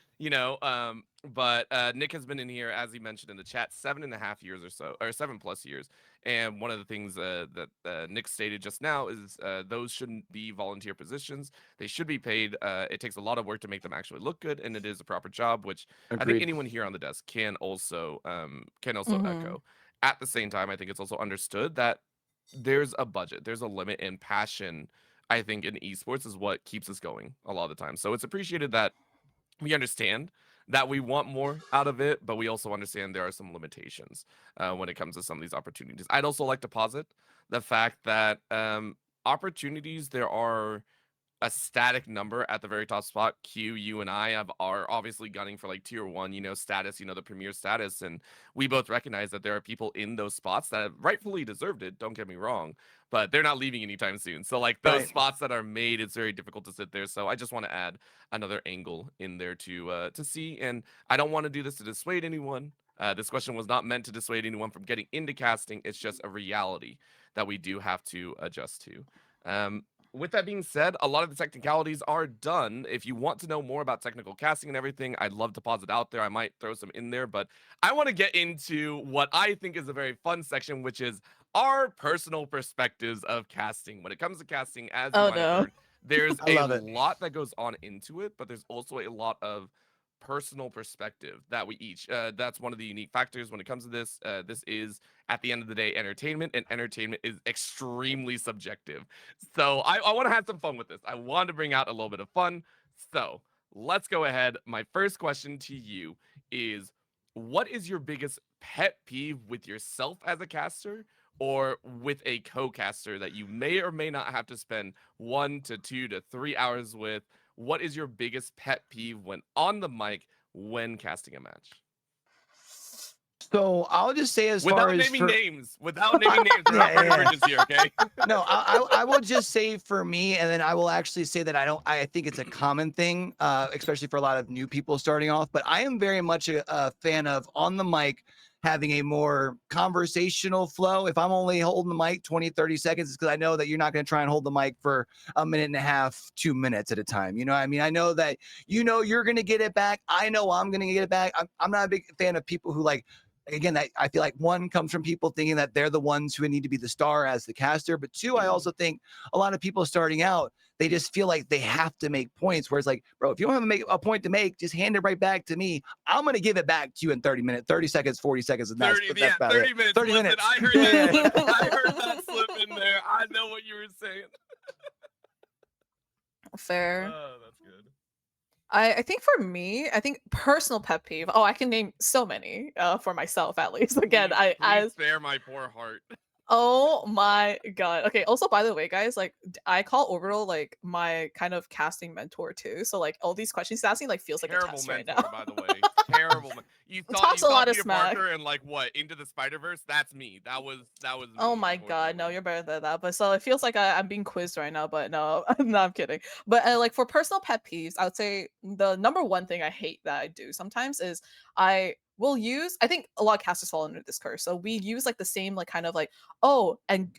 but Nick has been in here, as he mentioned in the chat, 7.5 years or so, or 7+ years. And one of the things that Nick stated just now is those shouldn't be volunteer positions. They should be paid. It takes a lot of work to make them actually look good, and it is a proper job, which I think anyone here on the desk can also echo. At the same time, I think it's also understood that there's a budget, there's a limit, and passion, I think, in esports is what keeps us going a lot of the time. So it's appreciated that we understand that we want more out of it, but we also understand there are some limitations when it comes to some of these opportunities. I'd also like to posit the fact that opportunities, there are a static number at the very top spot. Q, you and I are obviously gunning for like tier 1, status, the premier status. And we both recognize that there are people in those spots that have rightfully deserved it. Don't get me wrong, but they're not leaving anytime soon. So like those spots that are made, it's very difficult to sit there. So I just want to add another angle in there to see. And I don't want to do this to dissuade anyone. This question was not meant to dissuade anyone from getting into casting. It's just a reality that we do have to adjust to. With that being said, a lot of the technicalities are done. If you want to know more about technical casting and everything, I'd love to pause it out there. I might throw some in there, but I want to get into what I think is a very fun section, which is our personal perspectives of casting. When it comes to casting, as you might have heard, there's a lot that goes on into it, but there's also a lot of personal perspective that we each that's one of the unique factors when it comes to this. This is, at the end of the day, entertainment, and entertainment is extremely subjective. So I want to have some fun with this. I want to bring out a little bit of fun. So let's go ahead. My first question to you is, what is your biggest pet peeve with yourself as a caster, or with a co-caster that you may or may not have to spend 1 to 2 to 3 hours with? What is your biggest pet peeve when on the mic when casting a match? So I'll just say, without naming names, we're not burning bridges here, okay? No, I will just say for me, and then I will actually say that I think it's a common thing, especially for a lot of new people starting off. But I am very much a fan of on the mic having a more conversational flow. If I'm only holding the mic 20, 30 seconds, it's because I know that you're not going to try and hold the mic for 1.5, 2 minutes at a time. You know what I mean? I know that, you're going to get it back. I know I'm going to get it back. I'm not a big fan of people who again, I feel like one comes from people thinking that they're the ones who need to be the star as the caster. But two, I also think a lot of people starting out, they just feel like they have to make points. Whereas like, bro, if you don't have a point to make, just hand it right back to me. I'm going to give it back to you in 30 minutes, 30 seconds, 40 seconds. And that's about 30 it. minutes. 30 Listen, minutes. I heard that. I heard that slip in there. I know what you were saying. Fair. Oh, that's good. I think for me, I think personal pet peeve. Oh, I can name so many for myself at least. Again, Please spare my poor heart. Oh my god. Okay, also by the way, guys, like I call Orbital like my kind of casting mentor too. So like all these questions he's asking like feels like a Terrible test right mentor, now. by the way. Terrible. You Talks thought a lot of Peter smack. Parker and like what? Into the Spider-Verse? That's me. That was me. Oh my god, no, unfortunately. you're better than that. But so it feels like I'm being quizzed right now, but no, no, I'm kidding. But like for personal pet peeves, I would say the number one thing I hate that I do sometimes is I will use, I think a lot of casters fall under this curse. So we use like the same like kind of like, oh, and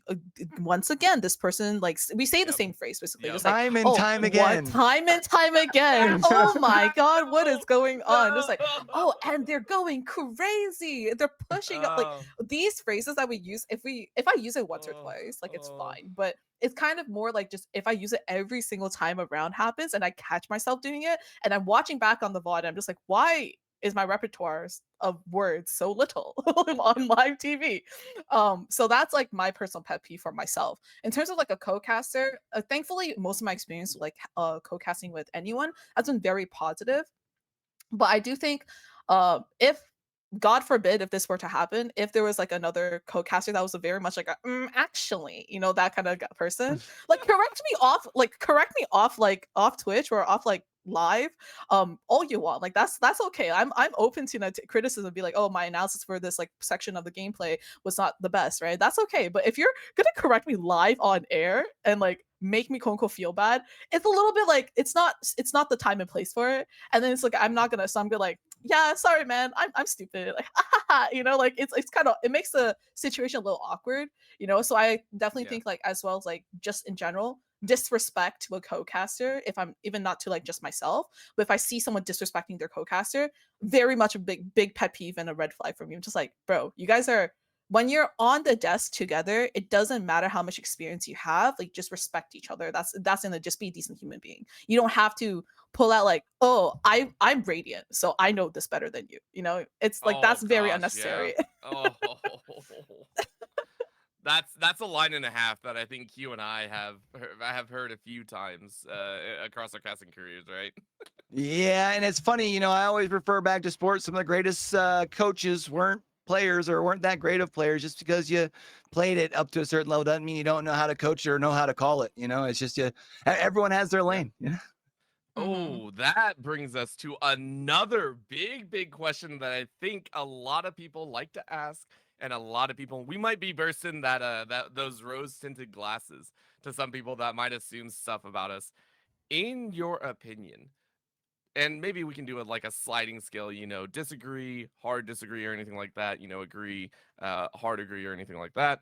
once again, this person like we say the Yep. same phrase basically, Yep. just like Time and time again. time and time again. Oh my god, what is going on? Just like, oh, and they're going crazy. They're pushing up like these phrases that we use. If I use it once or twice, like it's fine. But it's kind of more like just if I use it every single time a round happens and I catch myself doing it and I'm watching back on the VOD, I'm just like, why is my repertoire of words so little on live TV? So that's like my personal pet peeve for myself. In terms of like a co-caster, thankfully most of my experience like co-casting with anyone has been very positive. But I do think if God forbid if this were to happen, if there was like another co-caster that was a very much like a, actually, you know, that kind of person, like correct me off like off Twitch or off like live, all you want. Like that's okay. I'm open to criticism, be like, oh, my analysis for this like section of the gameplay was not the best, right? That's okay. But if you're gonna correct me live on air and like make me quote unquote feel bad, it's a little bit like it's not the time and place for it. And then it's like I'm not gonna, so I'm gonna like, yeah, sorry man, I'm stupid, like you know, like it's kind of, it makes the situation a little awkward, you know. So I definitely think like, as well as like just in general, disrespect to a co-caster, if I'm even not to like just myself, but if I see someone disrespecting their co-caster, very much a big pet peeve and a red flag for me. I'm just like, bro, you guys are, when you're on the desk together, it doesn't matter how much experience you have, like just respect each other. That's gonna just be a decent human being. You don't have to pull out like, oh, I'm radiant, so I know this better than you. You know, it's like that's very unnecessary. Yeah. That's a line and a half that I think you and I have heard a few times across our casting careers, right? Yeah, and it's funny, you know, I always refer back to sports. Some of the greatest coaches weren't players or weren't that great of players. Just because you played it up to a certain level doesn't mean you don't know how to coach it or know how to call it. You know, it's just everyone has their lane. Yeah. Oh, that brings us to another big question that I think a lot of people like to ask, and a lot of people, we might be bursting that those rose tinted glasses to some people that might assume stuff about us. In your opinion, and maybe we can do it like a sliding scale, you know, disagree, hard disagree, or anything like that, you know, agree, hard agree, or anything like that.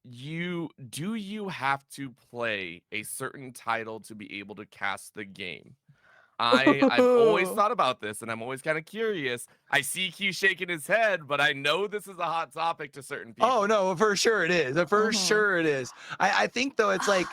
Do you have to play a certain title to be able to cast the game? I've always thought about this, and I'm always kind of curious. I see Q shaking his head, but I know this is a hot topic to certain people. Oh no, for sure it is. For sure it is. I think though it's like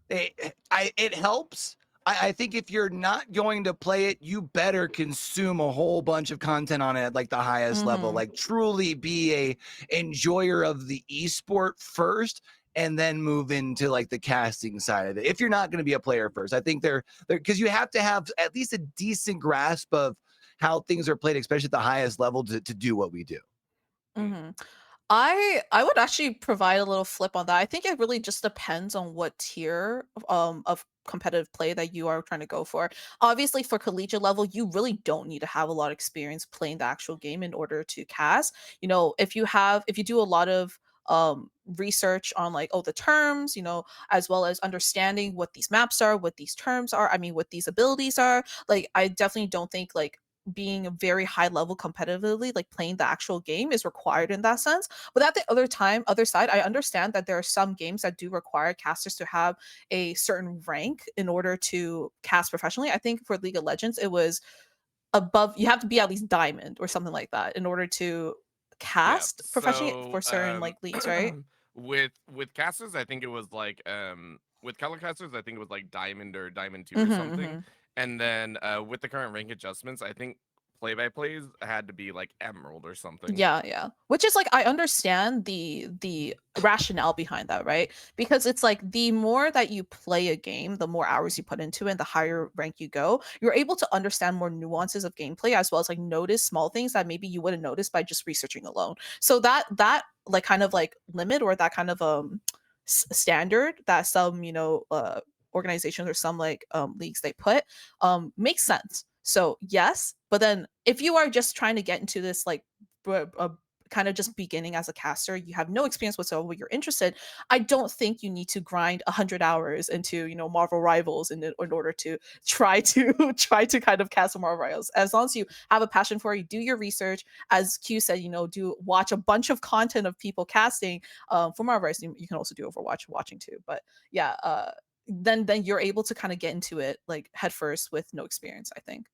it helps. I think if you're not going to play it, you better consume a whole bunch of content on it at like the highest level. Like truly be a enjoyer of the esport first, and then move into like the casting side of it. If you're not going to be a player first, I think they're because you have to have at least a decent grasp of how things are played, especially at the highest level, to do what we do. I would actually provide a little flip on that. I think it really just depends on what tier of competitive play that you are trying to go for. Obviously, for collegiate level, you really don't need to have a lot of experience playing the actual game in order to cast. You know, if you do a lot of research on like, oh, the terms, you know, as well as understanding what these maps are, what these terms are, I mean what these abilities are, like I definitely don't think like being a very high level competitively, like playing the actual game is required in that sense. But at the other side, I understand that there are some games that do require casters to have a certain rank in order to cast professionally. I think for League of Legends, it was above. You have to be at least diamond or something like that in order to Yeah. cast professionally So for certain like leagues, right? with casters, I think it was like with color casters, I think it was like diamond or diamond 2 or Mm-hmm, something. mm-hmm. And then with the current rank adjustments, I think play by plays had to be like emerald or something. Yeah, yeah. Which is like I understand the rationale behind that, right? Because it's like the more that you play a game, the more hours you put into it, and the higher rank you go, you're able to understand more nuances of gameplay as well as like notice small things that maybe you wouldn't notice by just researching alone. So that like kind of like limit or that kind of standard that some, organizations or some like leagues they put makes sense. So yes, but then if you are just trying to get into this like kind of just beginning as a caster, you have no experience whatsoever, you're interested, I don't think you need to grind 100 hours into Marvel Rivals in order to try to try to kind of cast Marvel Rivals. As long as you have a passion for it, you do your research, as Q said, do watch a bunch of content of people casting for Marvel Rivals. You can also do Overwatch watching too, but yeah, then you're able to kind of get into it like head first with no experience, I think.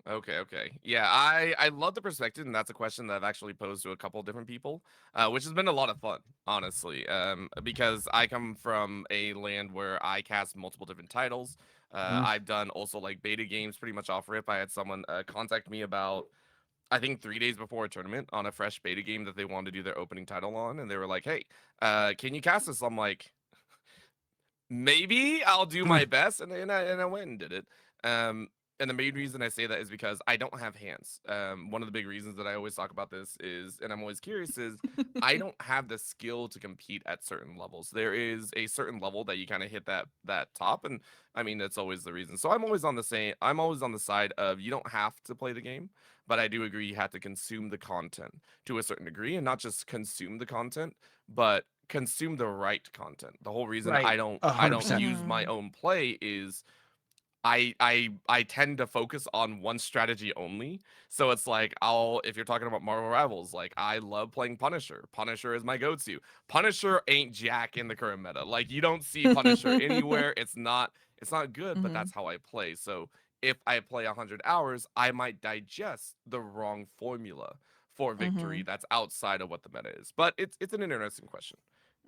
Okay, okay. Yeah, I love the perspective, and that's a question that I've actually posed to a couple different people, which has been a lot of fun, honestly. Because I come from a land where I cast multiple different titles. Mhm. I've done also like beta games pretty much off rip. I had someone contact me about I think 3 days before a tournament on a fresh beta game that they wanted to do their opening title on, and they were like, "Hey, can you cast this?" I'm like, maybe I'll do my best, and I went and did it. Um, and the main reason I say that is because I don't have hands. One of the big reasons that I always talk about this is, and I'm always curious, is I don't have the skill to compete at certain levels. There is a certain level that you kind of hit that top, and I mean that's always the reason. So I'm always on the same. I'm always on the side of you don't have to play the game, but I do agree you have to consume the content to a certain degree, and not just consume the content, but consume the right content. The whole reason Right. I don't 100%. use my Mhm. own play is I tend to focus on one strategy only. So it's like if you're talking about Marvel Rivals, like I love playing Punisher. Punisher is my go-to. Punisher ain't jack in the current meta. Like you don't see Punisher anywhere. It's not good, but Mhm. that's how I play. So if I play 100 hours, I might digest the wrong formula for victory Mhm. that's outside of what the meta is. But it's an interesting question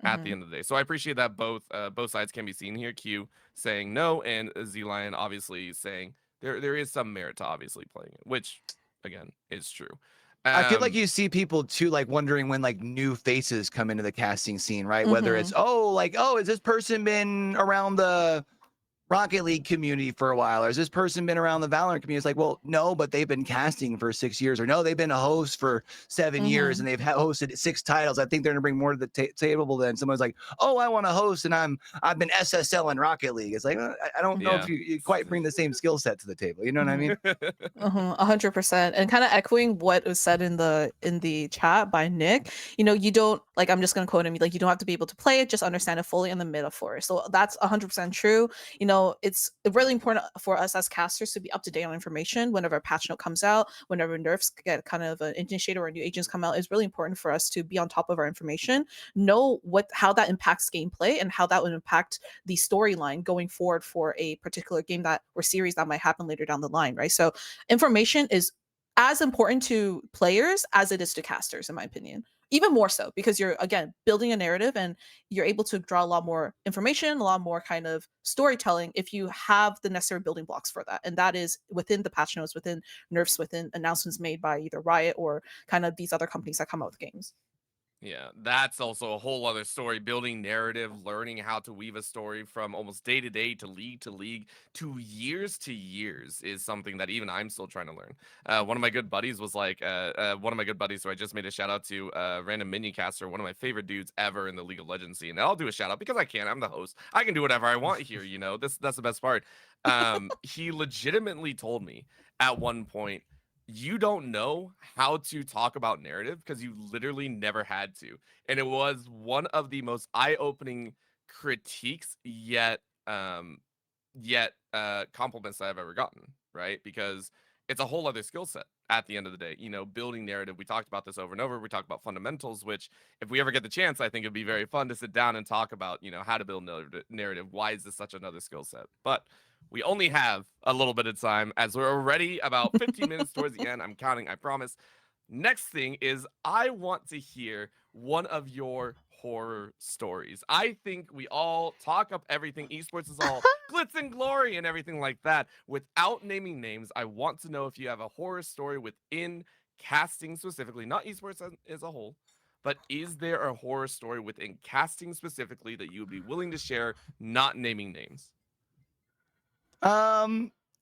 at the Mhm. end of the day. So I appreciate that both sides can be seen here. Q saying no, and Z Lion obviously saying there is some merit to obviously playing it, which again is true. I feel like Um, you see people too, like wondering when like new faces come into the casting scene, right? Whether it's Mhm. has this person been around the Rocket League community for a while, or has this person been around the Valorant community? It's like, well, no, but they've been casting for 6 years, or no, they've been a host for 7 years and Mhm. they've hosted 6 titles. I think they're gonna bring more to the table than someone's like, oh, I want to host and I've been SSL in Rocket League. It's like, I don't know Mhm. if yeah. you quite bring the same skill set to the table. You know what I mean? 100%. And kind of echoing what was said in the chat by Nick, you don't like, I'm just gonna quote him, like you don't have to be able to play it, just understand it fully in the metaphor. So that's 100% true. It's really important for us as casters to be up to date on information whenever a patch note comes out, whenever nerfs get kind of an initiator or new agents come out. It's really important for us to be on top of our information, know how that impacts gameplay and how that would impact the storyline going forward for a particular game that or series that might happen later down the line, right? So information is as important to players as it is to casters, in my opinion. Even more so because you're again building a narrative and you're able to draw a lot more information, a lot more kind of storytelling if you have the necessary building blocks for that. And that is within the patch notes, within nerfs, within announcements made by either Riot or kind of these other companies that come out with games. Yeah, that's also a whole other story. Building narrative, learning how to weave a story from almost day to day to league to years is something that even I'm still trying to learn. One of my good buddies was like, one of my good buddies who I just made a shout out to, random mini caster, one of my favorite dudes ever in the League of Legends scene. And I'll do a shout out because I can. I'm the host. I can do whatever I want here. That's the best part. He legitimately told me at one point you don't know how to talk about narrative because you literally never had to. And it was one of the most eye-opening critiques yet compliments that I've ever gotten, right? Because it's a whole other skill set. at the end of the day. You know, building narrative. We talked about this over and over. We talked about fundamentals, which if we ever get the chance, I think it'd be very fun to sit down and talk about, you know, how to build narrative. Why is this such another skill set? But we only have a little bit of time as we're already about 15 minutes towards the end. I'm counting, I promise. Next thing is I want to hear one of your horror stories. I think we all talk up everything. Esports is all glitz and glory and everything like that. Without naming names, I want to know if you have a horror story within casting specifically, not esports as a whole, but is there a horror story within casting specifically that you would be willing to share, not naming names?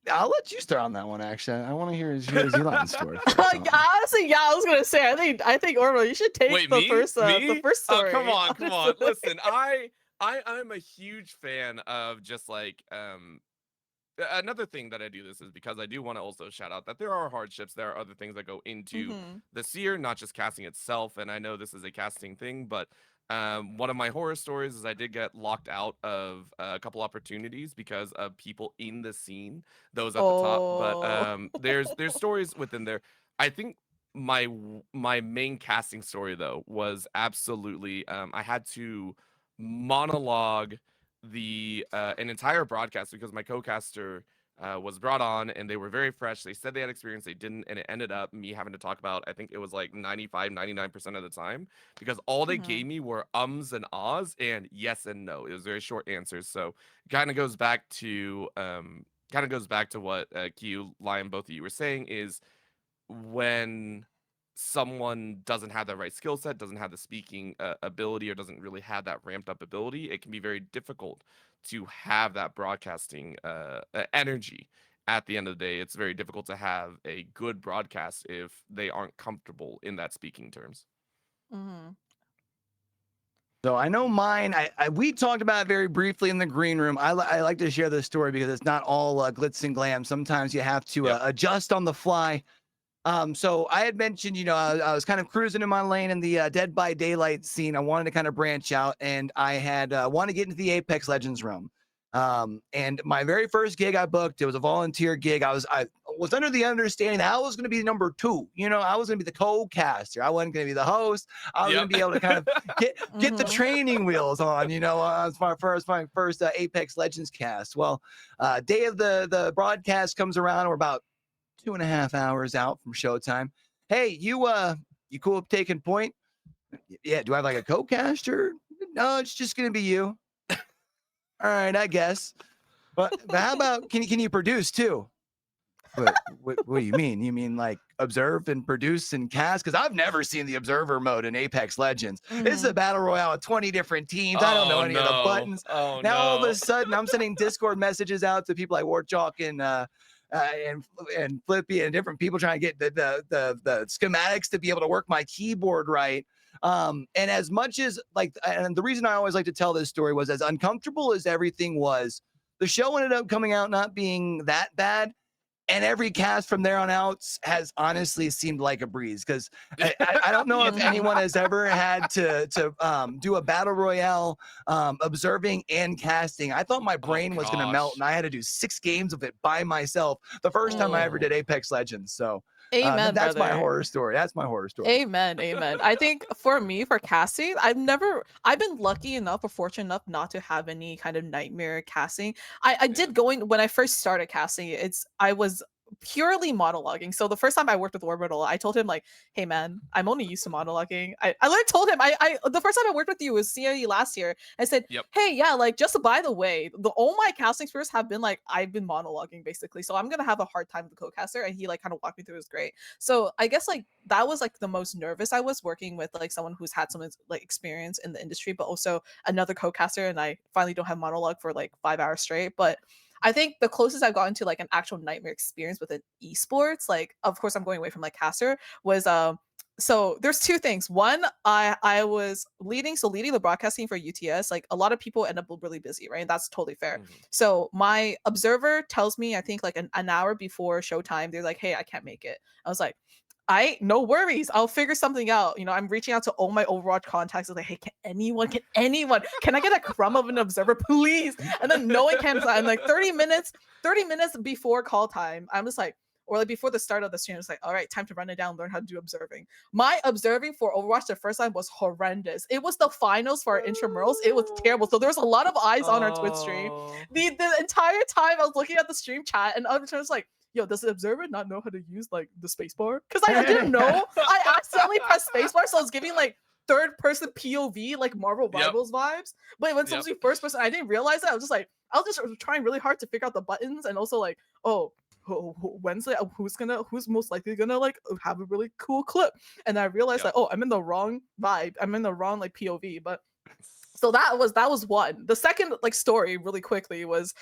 I'll let you start on that one. Actually, I want to hear his Elon story. First, Like, honestly, yeah, I was gonna say, I think Orville, you should take Wait, the me? first Me? story. Oh, come on. honestly. Listen, I'm a huge fan of just like another thing that I do this is because I do want to also shout out that there are hardships. There are other things that go into Mhm. the seer, not just casting itself. And I know this is a casting thing, but one of my horror stories is I did get locked out of a couple opportunities because of people in the scene, those at the top. But Oh. there's stories within there. I think my main casting story though was absolutely I had to monologue an entire broadcast because my co-caster was brought on and they were very fresh. They said they had experience, they didn't, and it ended up me having to talk about, I think it was like 99% of the time, because all they Mhm. gave me were ums and ahs and yes and no. It was very short answers. So it kind of goes back to what Q, Lion, both of you were saying is when someone doesn't have the right skill set, doesn't have the speaking ability, or doesn't really have that ramped up ability, it can be very difficult to have that broadcasting energy. At the end of the day, it's very difficult to have a good broadcast if they aren't comfortable in that speaking terms. Mhm. so I know mine. We talked about it very briefly in the green room. I like to share this story because it's not all glitz and glam. Sometimes you have to Yep. adjust on the fly. So I had mentioned, you know, I was kind of cruising in my lane in the Dead by Daylight scene. I wanted to kind of branch out, and I had wanted to get into the Apex Legends realm. And my very first gig I booked, it was a volunteer gig. I was under the understanding that I was going to be number 2. You know, I was going to be the co-caster. I wasn't going to be the host. I was going to be able to kind of get the Mhm. training wheels on. You know, it's my first Apex Legends cast. Well, day of the broadcast comes around. We're about 2.5 hours out from showtime. Hey, you cool with taking point? Yeah. Do I have like a co-caster? No, it's just gonna be you. All right, I guess. But how about can you produce too? What do you mean? You mean like observe and produce and cast? Because I've never seen the observer mode in Apex Legends. This is a Mhm. battle royale with 20 different teams. I don't know Oh any of the no. buttons. Oh Now all of no. a sudden I'm sending Discord messages out to people like Warchalk and Flippy and different people trying to get the schematics to be able to work my keyboard right. And as much as like, and the reason I always like to tell this story was as uncomfortable as everything was, the show ended up coming out not being that bad. And every cast from there on out has honestly seemed like a breeze because I don't know if Yeah. anyone has ever had to do a battle royale observing and casting. I thought my Oh brain was going to melt gosh. and I had to do 6 games of it by myself the first time I ever did Oh. Apex Legends. So Amen, that's my brother. horror story. That's my horror story. Amen, amen. I think for me, for casting, I've been lucky enough or fortunate enough not to have any kind of nightmare casting. I Yeah. did going when I first started casting, I was purely monologuing. So the first time I worked with Orbital, I told him like, hey man, I'm only used to monologuing. I literally told him I the first time I worked with you was CAE last year. I said, Yep. hey, yeah, like just by the way, all my casting experience have been like I've been monologuing basically. So I'm gonna have a hard time with the co-caster. And he like kind of walked me through, it was great. So I guess like that was like the most nervous I was working with like someone who's had some like experience in the industry, but also another co-caster, and I finally don't have monologue for like 5 hours straight. But I think the closest I've gotten to like an actual nightmare experience with an esports, like of course I'm going away from like caster, was so there's 2 things. One, I was leading the broadcasting for UTS. Like a lot of people end up really busy, right? And that's totally fair. Mhm. So my observer tells me, I think like an hour before showtime, they're like, hey, I can't make it. I was like, no worries. I'll figure something out. You know, I'm reaching out to all my Overwatch contacts. I was like, hey, can I get a crumb of an observer, please? And then no one comes out. And like 30 minutes before call time, I'm just like, or like before the start of the stream, it's like, all right, time to run it down, learn how to do observing. My observing for Overwatch the first time was horrendous. It was the finals for our intramurals. It was terrible. So there was a lot of eyes on our Twitch stream. The entire time I was looking at the stream chat, and I was like, yo, does the observer not know how to use like the spacebar? Because I didn't know. I accidentally pressed spacebar, so I was giving like third person POV, like Marvel Rivals vibes. But when it's supposed to be first person, I didn't realize that. I was just trying really hard to figure out the buttons, and also like, oh, Wednesday, who's most likely gonna like have a really cool clip. And I realized like, oh, I'm in the wrong vibe. I'm in the wrong like POV. But so that was one. The second like story really quickly was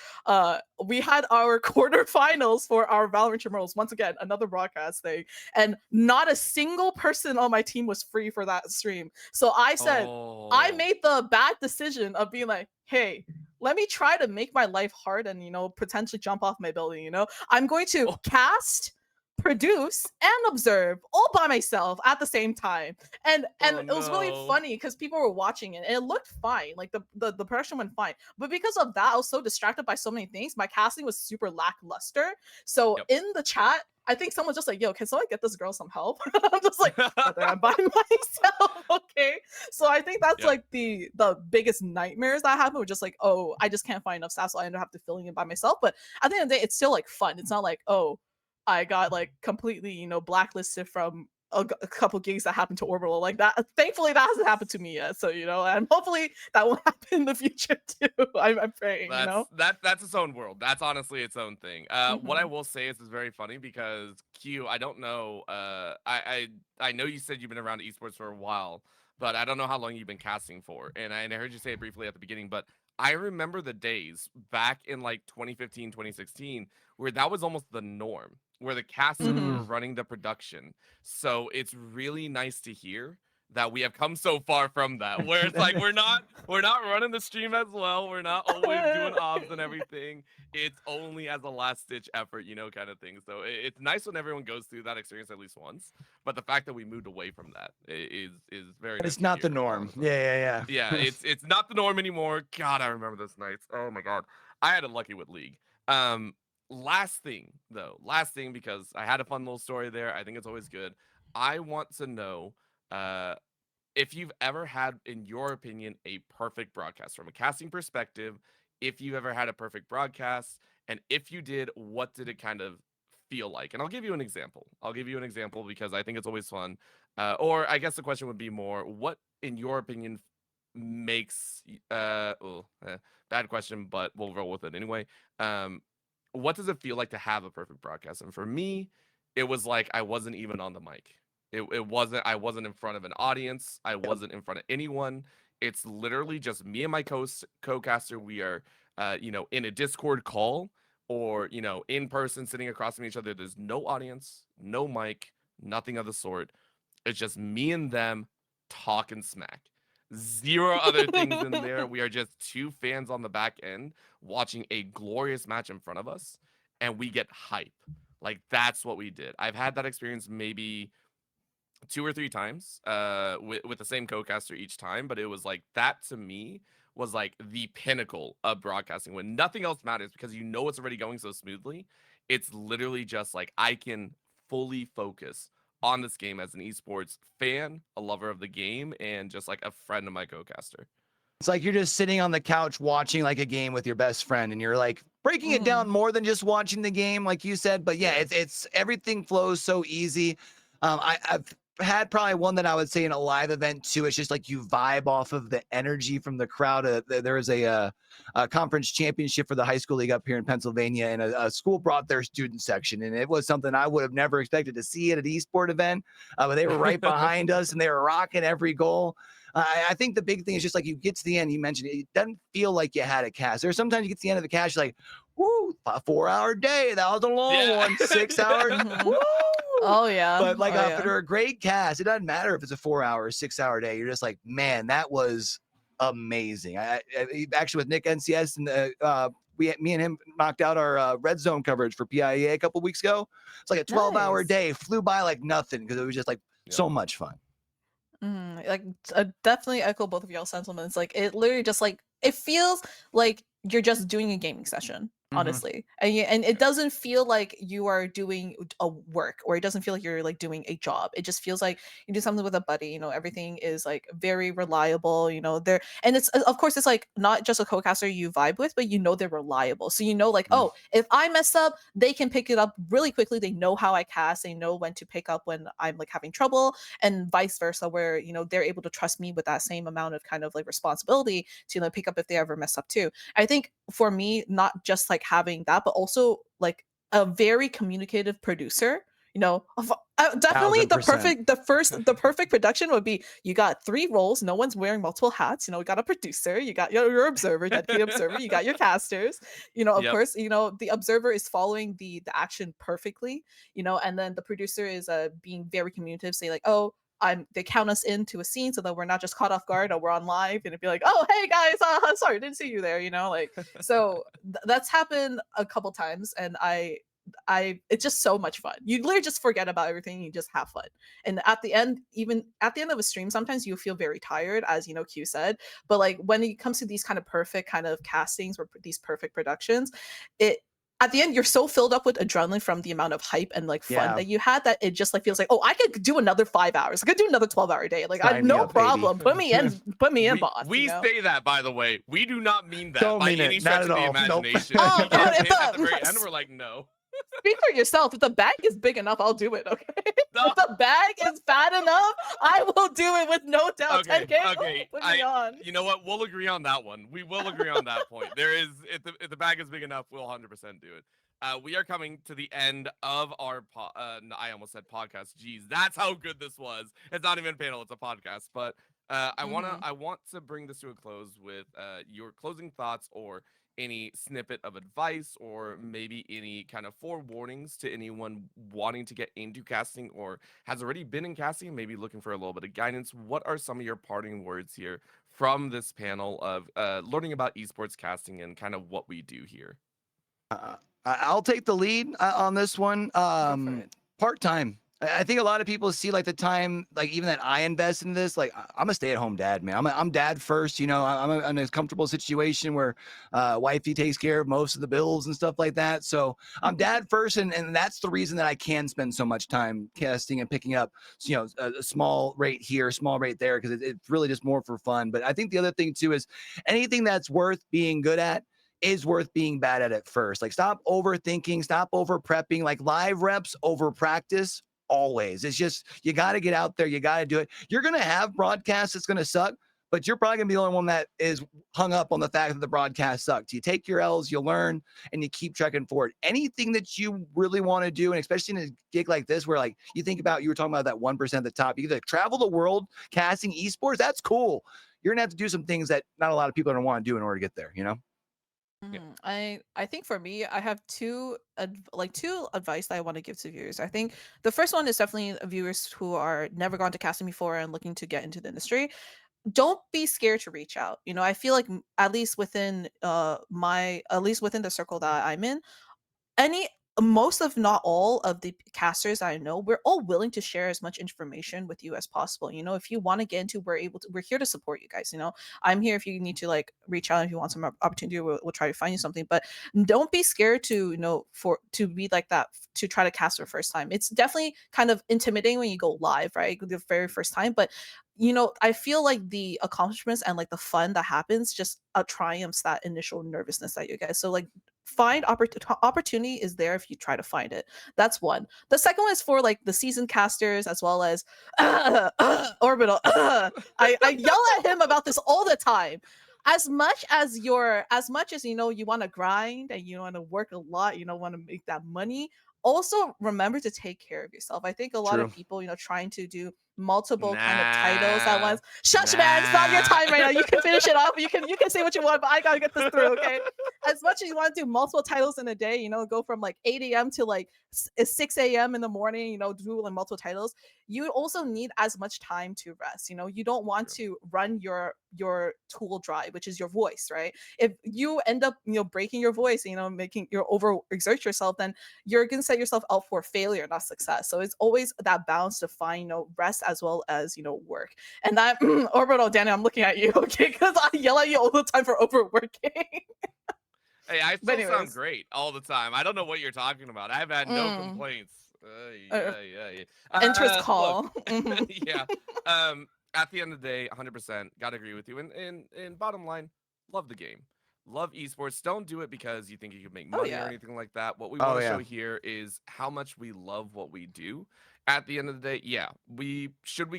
we had our quarterfinals for our Valorant Intramurals. Once again, another broadcast thing, and not a single person on my team was free for that stream. So I said I made the bad decision of being like, hey, let me try to make my life hard and, you know, potentially jump off my building, you know? I'm going to cast, produce, and observe all by myself at the same time. And it was really funny because people were watching it and it looked fine. Like the production went fine. But because of that, I was so distracted by so many things. My casting was super lackluster. So in the chat, I think someone's just like, yo, can someone get this girl some help? I'm just like, I'm by myself. Okay. So I think that's like the biggest nightmares that happened were just like, oh, I just can't find enough staff, so I end up having to filling in by myself. But at the end of the day, it's still like fun. It's not like, oh, I got like completely, you know, blacklisted from a couple gigs that happened to Orbital like that. Thankfully, that hasn't happened to me yet. So, you know, and hopefully that won't happen in the future too. I'm praying, you know? That's its own world. That's honestly its own thing. What I will say is very funny because Q, I don't know. I know you said you've been around esports for a while, but I don't know how long you've been casting for. And I heard you say it briefly at the beginning, but I remember the days back in like 2015, 2016, where that was almost the norm, where the casters were running the production. So it's really nice to hear that we have come so far from that, where it's like we're not running the stream as well. We're not always doing obs and everything. It's only as a last ditch effort, you know, kind of thing. So it's nice when everyone goes through that experience at least once. But the fact that we moved away from that is very. It's not the norm. Yeah. Yeah, it's not the norm anymore. God, I remember those nights. Oh my God, I had it lucky with League. Last thing, because I had a fun little story there. I think it's always good. I want to know if you've ever had, in your opinion, a perfect broadcast from a casting perspective. If you've ever had a perfect broadcast, and if you did, what did it kind of feel like? And I'll give you an example. Because I think it's always fun. Or I guess the question would be more, what, in your opinion, makes bad question, but we'll roll with it anyway. What does it feel like to have a perfect broadcast? And for me, it was like I wasn't even on the mic. I wasn't in front of an audience. I wasn't in front of anyone. It's literally just me and my co-caster. We are you know, in a Discord call or, you know, in person sitting across from each other. There's no audience, no mic, nothing of the sort. It's just me and them talking smack. Zero other things in there. We are just two fans on the back end watching a glorious match in front of us, and we get hype. Like, that's what we did. I've had that experience maybe 2 or 3 times with the same co-caster each time, but it was like that to me was like the pinnacle of broadcasting when nothing else matters because you know it's already going so smoothly. It's literally just like I can fully focus on this game as an esports fan, a lover of the game, and just like a friend of my co-caster. It's like you're just sitting on the couch watching like a game with your best friend, and you're like breaking it down more than just watching the game, like you said. But yeah, it's everything flows so easy. I've had probably one that I would say in a live event too. It's just like you vibe off of the energy from the crowd. There was a conference championship for the high school league up here in Pennsylvania, and a school brought their student section, and it was something I would have never expected to see at an esport event. But they were right behind us, and they were rocking every goal. I think the big thing is just like you get to the end, you mentioned it doesn't feel like you had a cast. There's sometimes you get to the end of the cast, you're like, woo, a 4-hour day. That was a long one, 6 hours. Woo! Oh, yeah. But like after a great cast, it doesn't matter if it's a 4-hour or 6-hour day. You're just like, man, that was amazing. I actually with Nick NCS and me and him knocked out our red zone coverage for PIEA a couple weeks ago. It's like a 12-hour day, flew by like nothing because it was just like so much fun. Like definitely echo both of y'all sentiments. Like it literally just like it feels like you're just doing a gaming session. honestly. And it doesn't feel like you are doing a work, or it doesn't feel like you're like doing a job. It just feels like you do something with a buddy, everything is like very reliable, there. And it's of course it's like not just a co-caster you vibe with, but they're reliable. So like, Mm. oh, if I mess up, they can pick it up really quickly. They know how I cast, they know when to pick up when I'm like having trouble, and vice versa, where they're able to trust me with that same amount of kind of like responsibility to pick up if they ever mess up too. I think for me, not just like having that, but also like a very communicative producer. Definitely the 1000%. the perfect production would be, you got 3 roles, no one's wearing multiple hats. You got a producer, you got your observer, dedicated observer, you got your casters. Of Yep. course, the observer is following the action perfectly. And then the producer is being very communicative, say like, oh, they count us into a scene so that we're not just caught off guard, or we're on live and it'd be like, oh hey guys, sorry, didn't see you there, like. So that's happened a couple times, and it's just so much fun. You literally just forget about everything, you just have fun. And at the end, even at the end of a stream, sometimes you feel very tired, as Q said, but like when it comes to these kind of perfect kind of castings, or these perfect productions, it at the end, you're so filled up with adrenaline from the amount of hype and like fun that you had, that it just like feels like, oh, I could do another 5 hours. I could do another 12-hour day. Like, I Sign me no up, baby. problem. Put me in, boss. We say that, by the way. We do not mean that Don't by mean it. any Not stretch at of the all. Nope. imagination. Oh, We God, get if at the very the- end, we're like, no. Speak for yourself. If the bag is big enough, I'll do it. Okay. No. If the bag is fat enough, I will do it with no doubt. Okay, 10K. okay. Put me on. You know what? We'll agree on that one. We will agree on that point. There is, if the bag is big enough, we'll 100% do it. We are coming to the end of our I almost said podcast. Jeez, that's how good this was. It's not even a panel; it's a podcast. But I want to bring this to a close with your closing thoughts, or any snippet of advice, or maybe any kind of forewarnings to anyone wanting to get into casting, or has already been in casting, maybe looking for a little bit of guidance. What are some of your parting words here from this panel of learning about esports casting and kind of what we do here? I'll take the lead on this one. Go for it. Part-time. I think a lot of people see like the time, like even that I invest in this. Like I'm a stay-at-home dad, man. I'm dad first. I'm in a comfortable situation where wifey takes care of most of the bills and stuff like that. So I'm dad first, and that's the reason that I can spend so much time casting and picking up, a small rate here, small rate there, because it's really just more for fun. But I think the other thing too is anything that's worth being good at is worth being bad at first. Like, stop overthinking, stop over prepping. Like, live reps over practice always. It's just, you got to get out there, you got to do it. You're going to have broadcasts that's going to suck, but you're probably going to be the only one that is hung up on the fact that the broadcast sucked. You take your L's, you learn, and you keep trekking forward. Anything that you really want to do, and especially in a gig like this, where like you think about, you were talking about that 1% at the top, you could travel the world casting esports. That's cool. You're going to have to do some things that not a lot of people are going to want to do in order to get there, Yeah. I think for me, I have two advice that I want to give to viewers. I think the first one is definitely viewers who are never gone to casting before and looking to get into the industry. Don't be scared to reach out. I feel like at least within the circle that I'm in, any most of not all of the casters I know, we're all willing to share as much information with you as possible. If you want to get into, we're here to support you guys. I'm here if you need to like reach out, if you want some opportunity, we'll try to find you something. But don't be scared to to be like that, to try to cast for the first time. It's definitely kind of intimidating when you go live, right, the very first time. But I feel like the accomplishments and like the fun that happens just triumphs that initial nervousness that you guys. So like, find opportunity is there if you try to find it. That's one. The second one is for like the seasoned casters, as well as Orbital. I yell at him about this all the time. As much as you want to grind and you want to work a lot, want to make that money, also remember to take care of yourself. I think a lot of people, trying to do multiple kind of titles at once. Shush, man, it's not your time right now. You can finish it off. You can say what you want, but I gotta get this through, okay? As much as you want to do multiple titles in a day, go from like 8 a.m. to like 6 a.m. in the morning, do like multiple titles, you also need as much time to rest. You don't want to run your tool dry, which is your voice, right? If you end up, breaking your voice, making you overexert yourself, then you're gonna set yourself up for failure, not success. So it's always that balance to find, rest as well as, work. And that Orbital, Danny, I'm looking at you, okay? Because I yell at you all the time for overworking. Hey, I But still sound anyways, great all the time. I don't know what you're talking about. I've had no mm, complaints. uh, Yeah. interest Look, call. Mhm. yeah. At the end of the day, 100% gotta agree with you. And bottom line, love the game. Love esports. Don't do it because you think you can make Oh money or yeah. anything like that. What we Oh want to show yeah. here is how much we love what we do. At the end of the day, yeah, we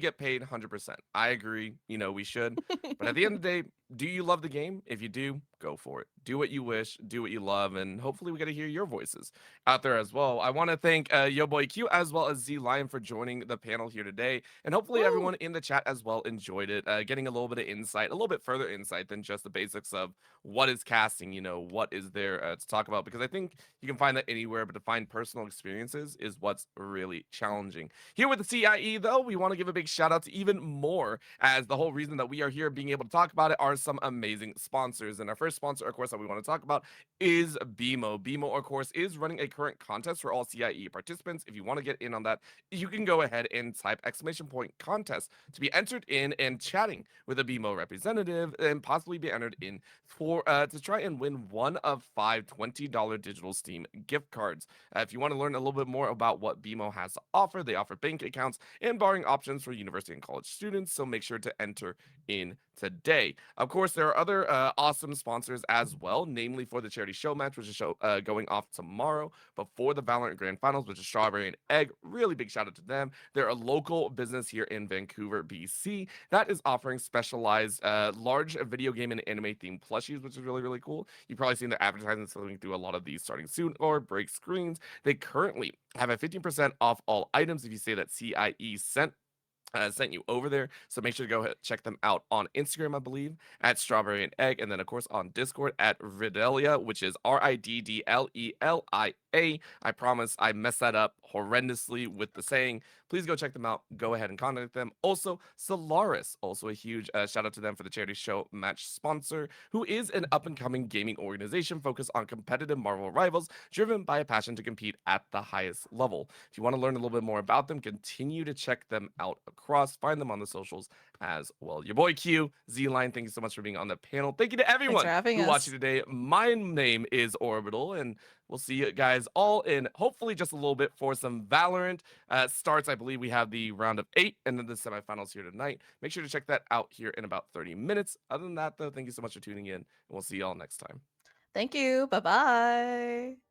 get paid 100%. I agree. We should. But at the end of the day, do you love the game? If you do, go for it. Do what you wish, do what you love, and hopefully we get to hear your voices out there as well. I want to thank Yo Boy Q as well as Z Lion for joining the panel here today, and hopefully Woo. everyone in the chat as well enjoyed it, getting a little bit of insight, a little bit further insight than just the basics of what is casting. What is there to talk about? Because I think you can find that anywhere, but to find personal experiences is what's really challenging. Here with the CIE, though, we want to give a big shout out to even more, as the whole reason that we are here being able to talk about it are some amazing sponsors. And our first sponsor, of course, that we want to talk about is BMO. BMO, of course, is running a current contest for all CIE participants. If you want to get in on that, you can go ahead and type !contest to be entered in and chatting with a BMO representative and possibly be entered in for to try and win one of 5 $20 digital Steam gift cards. If you want to learn a little bit more about what BMO has to offer, they offer bank accounts and borrowing options for university and college students, so make sure to enter in today. Of course, there are other awesome sponsors as well, namely for the charity show match, which is going off tomorrow before the Valorant Grand Finals, which is Strawberry and Egg. Really big shout out to them. They're a local business here in Vancouver, BC, that is offering specialized large video game and anime themed plushies, which is really, really cool. You've probably seen their advertisements going through a lot of these starting soon or break screens. They currently have a 15% off all items if you say that CIE sent you over there. So make sure to go ahead check them out on Instagram, I believe, at Strawberry and Egg, and then of course on Discord at Ridelia, which is RIDDLELIA. I promise I messed that up horrendously with the saying. Please go check them out. Go ahead and contact them. Also, Solaris, also a huge shout out to them for the charity show match sponsor, who is an up and coming gaming organization focused on competitive Marvel rivals, driven by a passion to compete at the highest level. If you want to learn a little bit more about them, continue to check them out across. Find them on the socials as well. Your boy Q, Z-Line, thank you so much for being on the panel. Thank you to Thanks for everyone having who watched us. today. My name is Orbital, and we'll see you guys all in hopefully just a little bit for some Valorant starts. I believe we have the round of 8 and then the semifinals here tonight. Make sure to check that out here in about 30 minutes. Other than that, though, thank you so much for tuning in, and we'll see you all next time. Thank you. Bye bye.